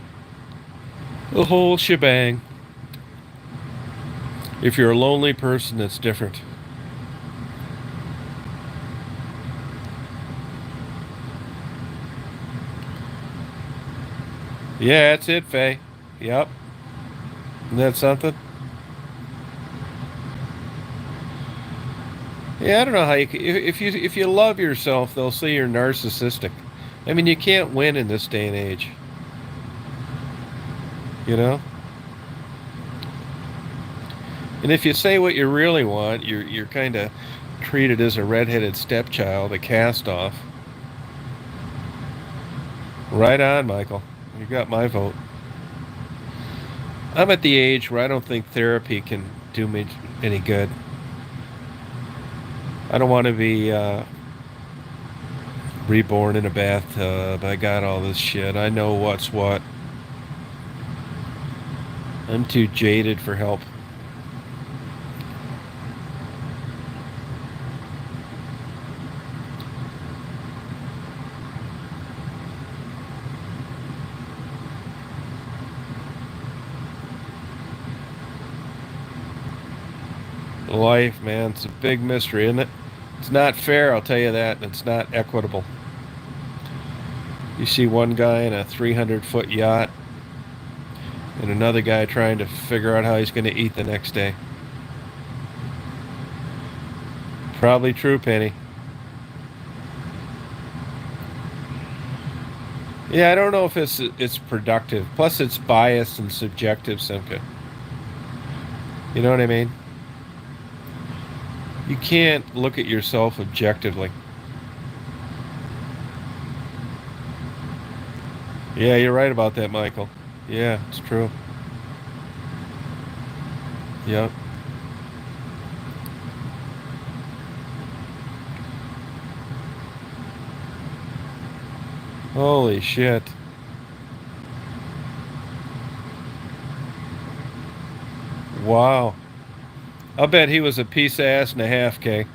The whole shebang. If you're a lonely person, it's different. Yeah, that's it, Faye. Yep. Isn't that something? Yeah, I don't know how if you love yourself, they'll say you're narcissistic. I mean, you can't win in this day and age. You know. And if you say what you really want, you're kind of treated as a redheaded stepchild, a cast off. Right on, Michael. You got my vote. I'm at the age where I don't think therapy can do me any good. I don't want to be reborn in a bathtub. I got all this shit. I know what's what. I'm too jaded for help. Life, man, it's a big mystery, isn't it? It's not fair, I'll tell you that. It's not equitable. You see one guy in a 300-foot yacht and another guy trying to figure out how he's going to eat the next day. Probably true, Penny. Yeah, I don't know if it's productive. Plus, it's biased and subjective, Simca. You know what I mean? You can't look at yourself objectively. Yeah, you're right about that, Michael. Yeah, it's true. Yep. Holy shit. Wow. I'll bet he was a piece of ass and a half, Kay.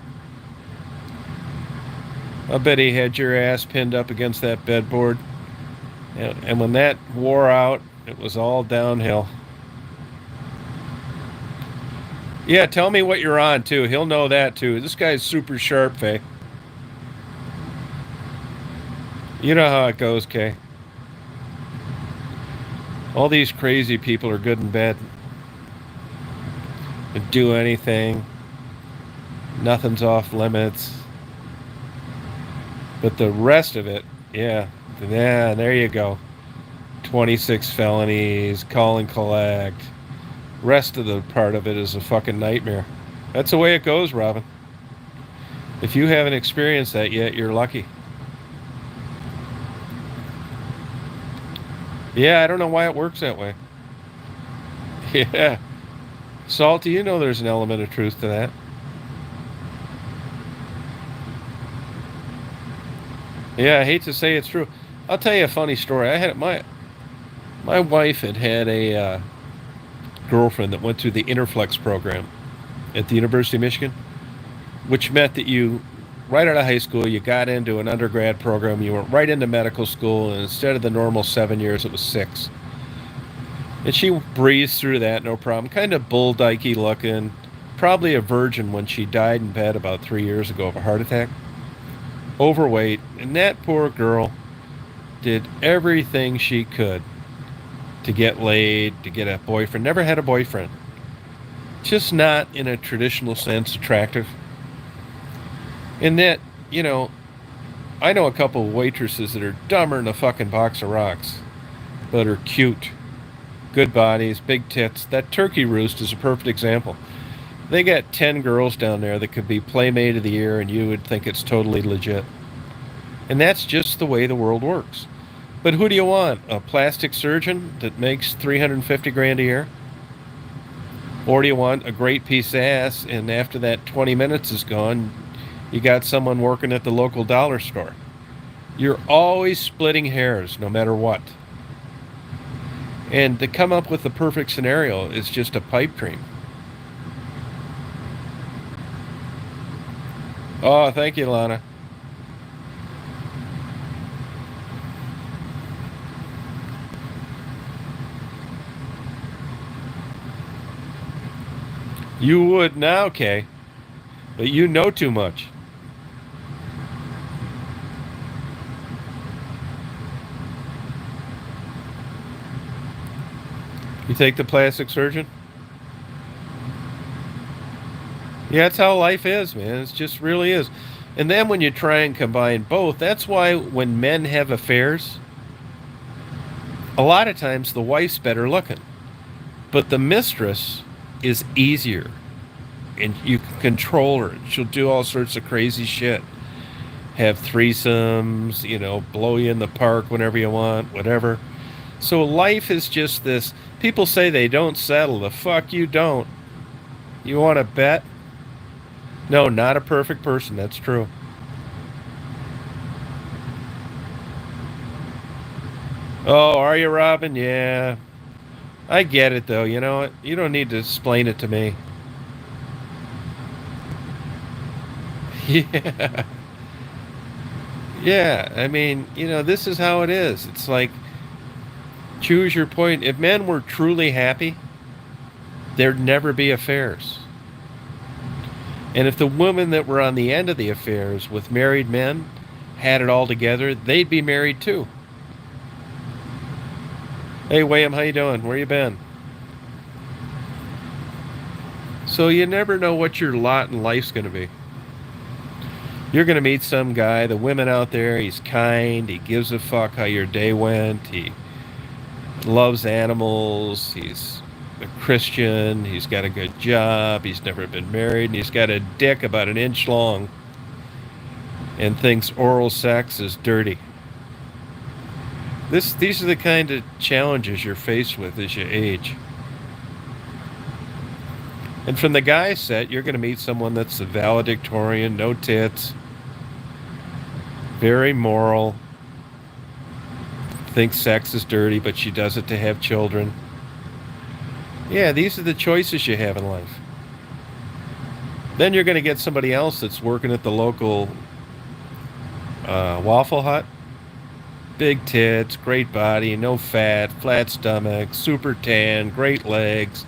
I'll bet he had your ass pinned up against that bedboard. And when that wore out, it was all downhill. Yeah, tell me what you're on, too. He'll know that, too. This guy's super sharp, Faye. You know how it goes, Kay. All these crazy people are good and bad. They do anything. Nothing's off limits. But the rest of it, yeah, there you go. 26 felonies, call and collect. Rest of the part of it is a fucking nightmare. That's the way it goes, Robin. If you haven't experienced that yet, you're lucky. Yeah, I don't know why it works that way. Yeah. Salty, you know there's an element of truth to that. Yeah, I hate to say it's true. I'll tell you a funny story. I had my wife had a girlfriend that went through the Interflex program at the University of Michigan, which meant that you, right out of high school, you got into an undergrad program. You went right into medical school, and instead of the normal 7 years, it was 6. And she breezed through that, no problem. Kind of bull dykey looking, probably a virgin when she died in bed about 3 years ago of a heart attack. Overweight, and that poor girl did everything she could to get laid, to get a boyfriend. Never had a boyfriend. Just not in a traditional sense attractive. And that, you know, I know a couple of waitresses that are dumber than a fucking box of rocks, but are cute. Good bodies, big tits. That turkey roost is a perfect example. They got 10 girls down there that could be Playmate of the Year, and you would think it's totally legit. And that's just the way the world works. But who do you want? A plastic surgeon that makes 350 grand a year? Or do you want a great piece of ass, and after that 20 minutes is gone, you got someone working at the local dollar store? You're always splitting hairs, no matter what. And to come up with the perfect scenario is just a pipe dream. Oh, thank you, Lana. You would now, Kay. But you know too much. You take the plastic surgeon? Yeah, that's how life is, man. It just really is. And then when you try and combine both, that's why when men have affairs, a lot of times the wife's better looking. But the mistress is easier. And you can control her. She'll do all sorts of crazy shit. Have threesomes, blow you in the park whenever you want, whatever. So life is just this. People say they don't settle. The fuck you don't. You want to bet? No, not a perfect person. That's true. Oh, are you, Robin? Yeah. I get it, though. You know what? You don't need to explain it to me. Yeah. Yeah. I mean, this is how it is. It's like, choose your point. If men were truly happy, there'd never be affairs. And if the women that were on the end of the affairs with married men had it all together, they'd be married too. Hey, William, how you doing? Where you been? So you never know what your lot in life's going to be. You're going to meet some guy, the women out there, he's kind, he gives a fuck how your day went, he loves animals, he's a Christian, he's got a good job, he's never been married, and he's got a dick about an inch long and thinks oral sex is dirty. These are the kind of challenges you're faced with as you age. And from the guy's set, you're going to meet someone that's a valedictorian, no tits, very moral, thinks sex is dirty, but she does it to have children. Yeah, these are the choices you have in life. Then you're going to get somebody else that's working at the local Waffle Hut. Big tits, great body, no fat, flat stomach, super tan, great legs,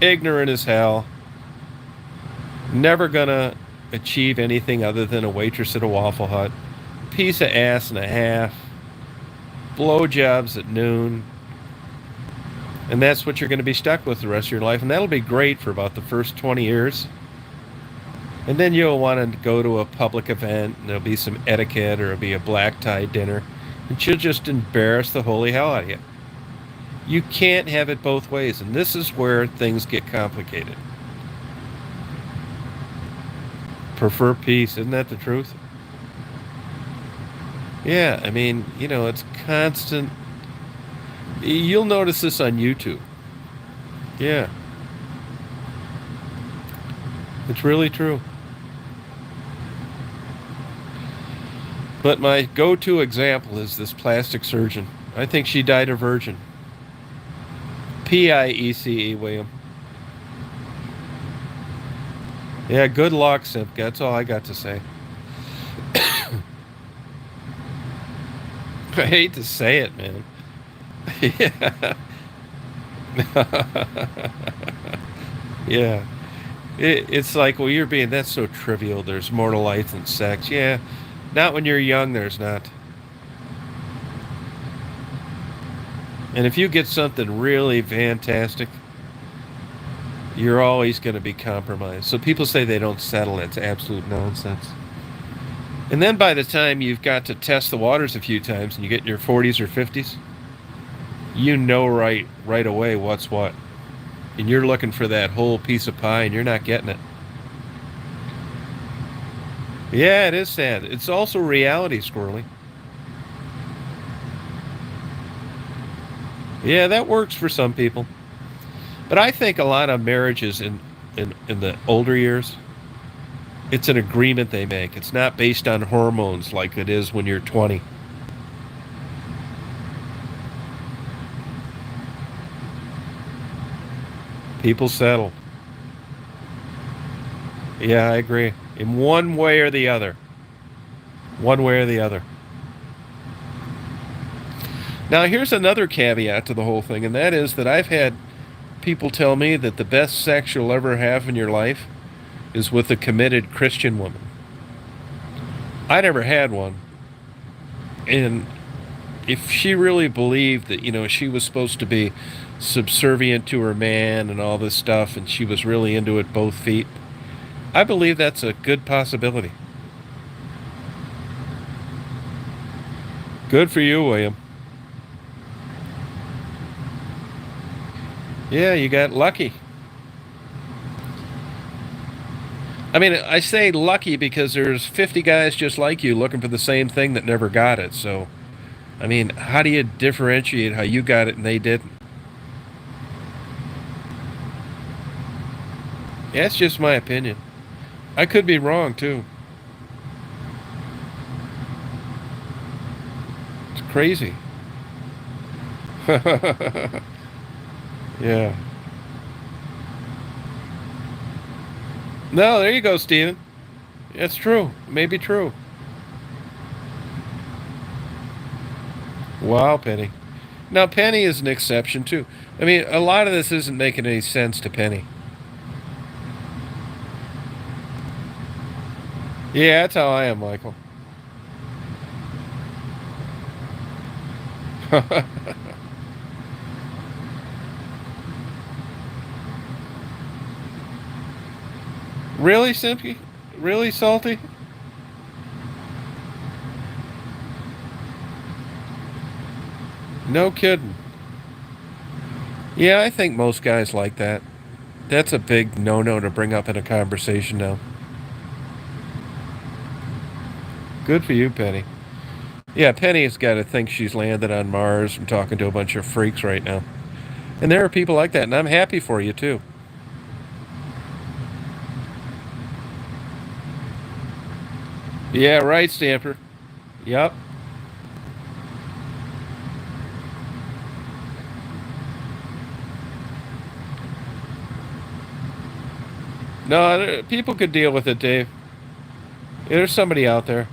ignorant as hell. Never gonna achieve anything other than a waitress at a Waffle Hut. Piece of ass and a half. Blowjobs at noon. And that's what you're going to be stuck with the rest of your life. And that'll be great for about the first 20 years. And then you'll want to go to a public event, and there'll be some etiquette, or it'll be a black tie dinner. And she'll just embarrass the holy hell out of you. You can't have it both ways. And this is where things get complicated. Prefer peace. Isn't that the truth? Yeah, I mean, it's constant. You'll notice this on YouTube. Yeah. It's really true. But my go-to example is this plastic surgeon. I think she died a virgin. Piece, William. Yeah, good luck, Simp. That's all I got to say. I hate to say it, man. Yeah. Yeah. It's like, well, that's so trivial. There's more to life than sex. Yeah. Not when you're young, there's not. And if you get something really fantastic, you're always going to be compromised. So people say they don't settle. That's absolute nonsense. And then by the time you've got to test the waters a few times and you get in your 40s or 50s, you know right away what's what. And you're looking for that whole piece of pie and you're not getting it. Yeah, it is sad. It's also reality, Squirrely. Yeah, that works for some people. But I think a lot of marriages in the older years, it's an agreement they make. It's not based on hormones like it is when you're 20. People settle. Yeah, I agree. In one way or the other. One way or the other. Now, here's another caveat to the whole thing, and that is that I've had people tell me that the best sex you'll ever have in your life is with a committed Christian woman. I never had one. And if she really believed that, she was supposed to be subservient to her man and all this stuff, and she was really into it both feet, I believe that's a good possibility. Good for you, William. Yeah, you got lucky. I mean, I say lucky because there's 50 guys just like you looking for the same thing that never got it. So, I mean, how do you differentiate how you got it and they didn't? Yeah, that's just my opinion. I could be wrong, too. It's crazy. Yeah. No, there you go, Steven. That's true. Maybe true. Wow, Penny. Now, Penny is an exception, too. I mean, a lot of this isn't making any sense to Penny. Yeah, that's how I am, Michael. Really, Simpy? Really, Salty? No kidding. Yeah, I think most guys like that. That's a big no-no to bring up in a conversation now. Good for you, Penny. Yeah, Penny's got to think she's landed on Mars and talking to a bunch of freaks right now. And there are people like that, and I'm happy for you, too. Yeah, right, Stamper. Yep. No, people could deal with it, Dave. There's somebody out there.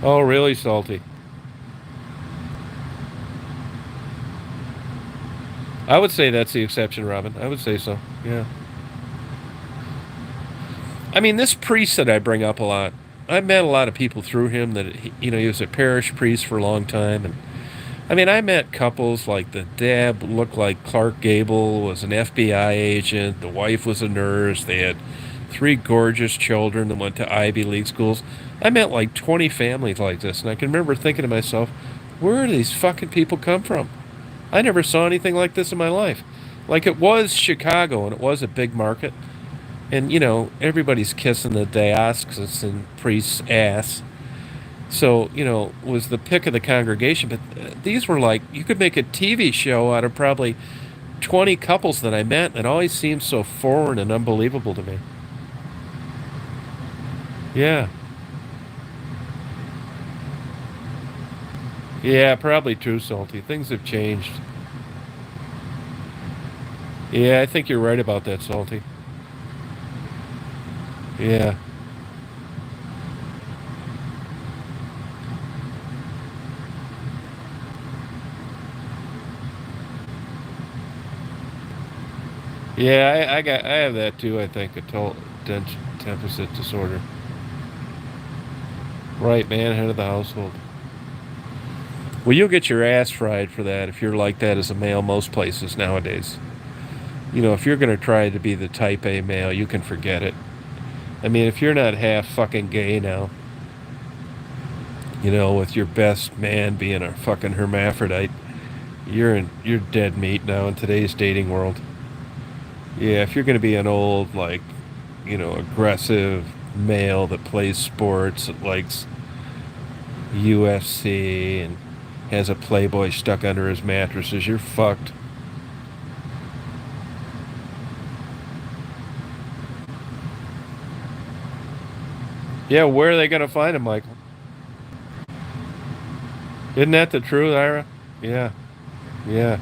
Oh, really salty. I would say that's the exception, Robin. I would say so. Yeah. I mean, this priest that I bring up a lot, I met a lot of people through him that, he was a parish priest for a long time. And I mean, I met couples like the dad looked like Clark Gable was an FBI agent. The wife was a nurse. They had three gorgeous children that went to Ivy League schools. I met like 20 families like this. And I can remember thinking to myself, where do these fucking people come from? I never saw anything like this in my life. Like it was Chicago and it was a big market. And, everybody's kissing the diocesan priest's ass. So, was the pick of the congregation. But these were like, you could make a TV show out of probably 20 couples that I met. It always seemed so foreign and unbelievable to me. Yeah. Yeah, probably true, Salty. Things have changed. Yeah, I think you're right about that, Salty. Yeah. Yeah, I have that too, I think, a total attention deficit disorder. Right, man, head of the household. Well, you'll get your ass fried for that if you're like that as a male most places nowadays. If you're going to try to be the type A male, you can forget it. I mean, if you're not half fucking gay now, with your best man being a fucking hermaphrodite, you're dead meat now in today's dating world. Yeah, if you're going to be an old like, aggressive male that plays sports, that likes UFC and has a Playboy stuck under his mattresses, you're fucked. Yeah, where are they going to find him, Michael? Isn't that the truth, Ira? Yeah, yeah.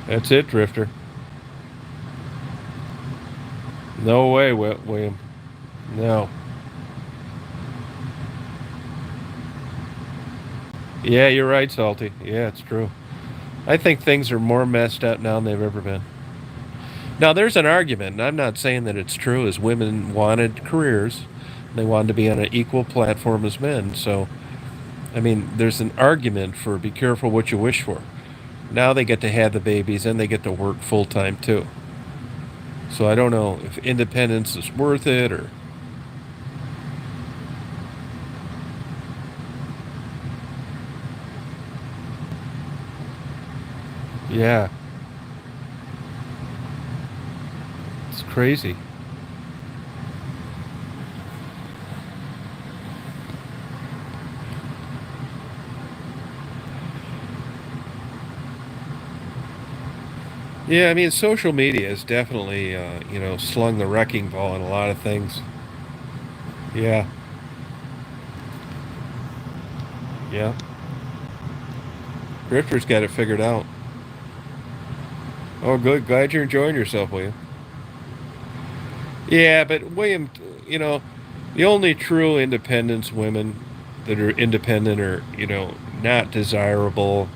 That's it, Drifter. No way, William. No. Yeah, you're right, Salty. Yeah, it's true. I think things are more messed up now than they've ever been. Now, there's an argument, and I'm not saying that it's true, as women wanted careers. They wanted to be on an equal platform as men. So, I mean, there's an argument for be careful what you wish for. Now they get to have the babies and they get to work full time too. So I don't know if independence is worth it or. Yeah, it's crazy. Yeah, I mean, social media has definitely, slung the wrecking ball in a lot of things. Yeah, yeah. Drifter's got it figured out. Oh, good. Glad you're enjoying yourself, William. Yeah, but William, you know, the only true independence women that are independent are, not desirable.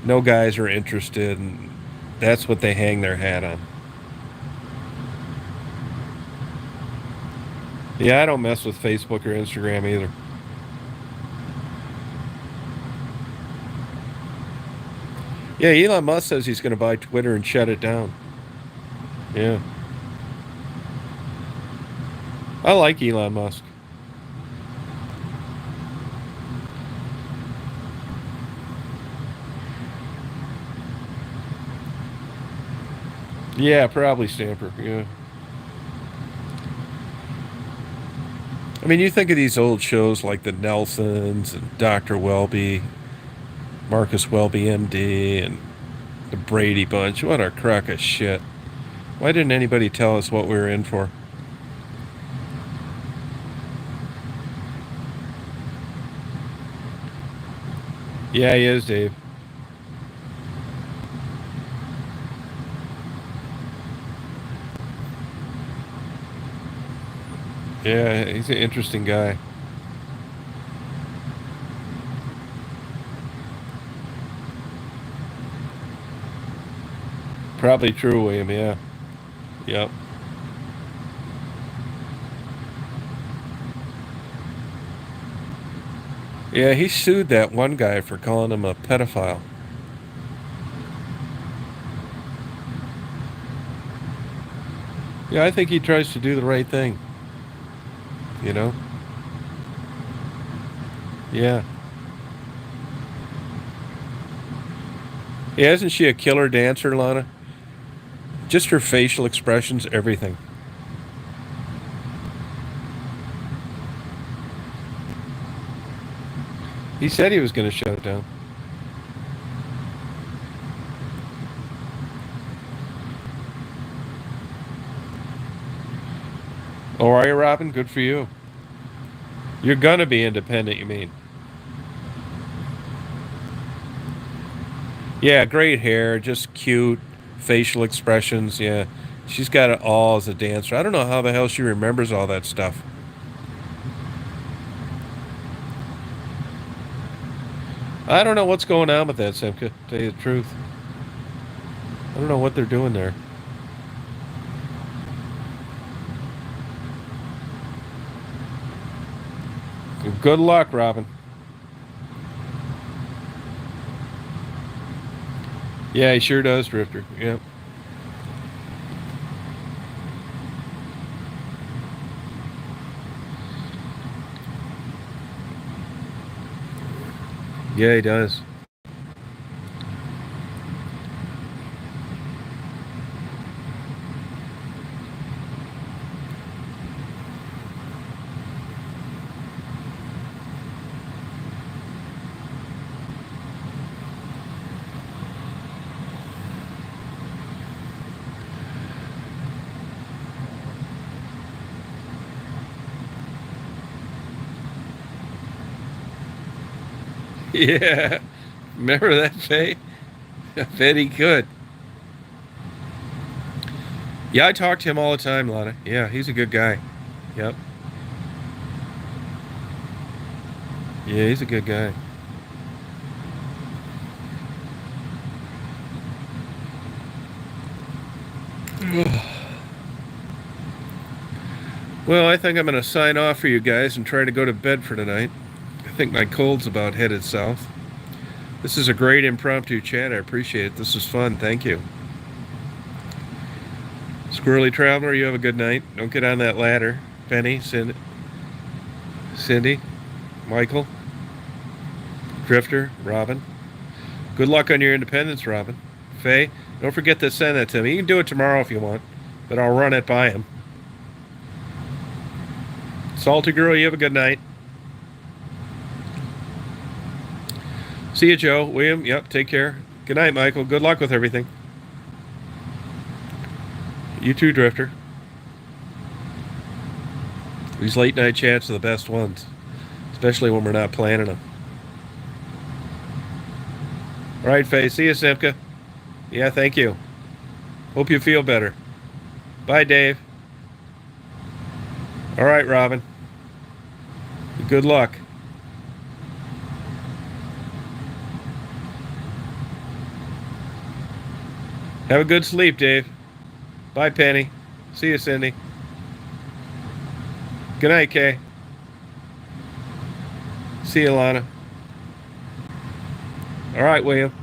No guys are interested, and that's what they hang their hat on. Yeah, I don't mess with Facebook or Instagram either. Yeah, Elon Musk says he's going to buy Twitter and shut it down. Yeah, I like Elon Musk. Yeah, probably Stamper. Yeah. I mean, you think of these old shows like the Nelsons and Dr. Welby, Marcus Welby, MD, and the Brady Bunch. What a crock of shit. Why didn't anybody tell us what we were in for? Yeah, he is, Dave. Yeah, he's an interesting guy. Probably true, William. Yeah. Yep. Yeah, he sued that one guy for calling him a pedophile. Yeah, I think he tries to do the right thing. You know? Yeah. Yeah, isn't she a killer dancer, Lana? Just her facial expressions, everything. He said he was going to shut it down. Oh, are you, Robin? Good for you. You're going to be independent, you mean? Yeah, great hair, just cute facial expressions. Yeah, she's got it all as a dancer. I don't know how the hell she remembers all that stuff. I don't know what's going on with that, Simka, to tell you the truth. I don't know what they're doing there. Good luck, Robin. Yeah, he sure does, Drifter. Yeah. Yeah, he does. Yeah. Remember that, Faye? I bet he could. Yeah, I talk to him all the time, Lana. Yeah, he's a good guy. Yep. Yeah, he's a good guy. Well, I think I'm going to sign off for you guys and try to go to bed for tonight. I think my cold's about headed south. This is a great impromptu chat. I appreciate it. This was fun. Thank you. Squirrely Traveler, you have a good night. Don't get on that ladder. Penny, Cindy, Michael, Drifter, Robin. Good luck on your independence, Robin. Faye, don't forget to send that to me. You can do it tomorrow if you want, but I'll run it by him. Salty Girl, you have a good night. See you, Joe. William, yep, take care. Good night, Michael. Good luck with everything. You too, Drifter. These late night chats are the best ones, especially when we're not planning them. All right, Faye. See you, Simka. Yeah, thank you. Hope you feel better. Bye, Dave. All right, Robin. Good luck. Have a good sleep, Dave. Bye, Penny. See you, Cindy. Good night, Kay. See you, Lana. All right, William.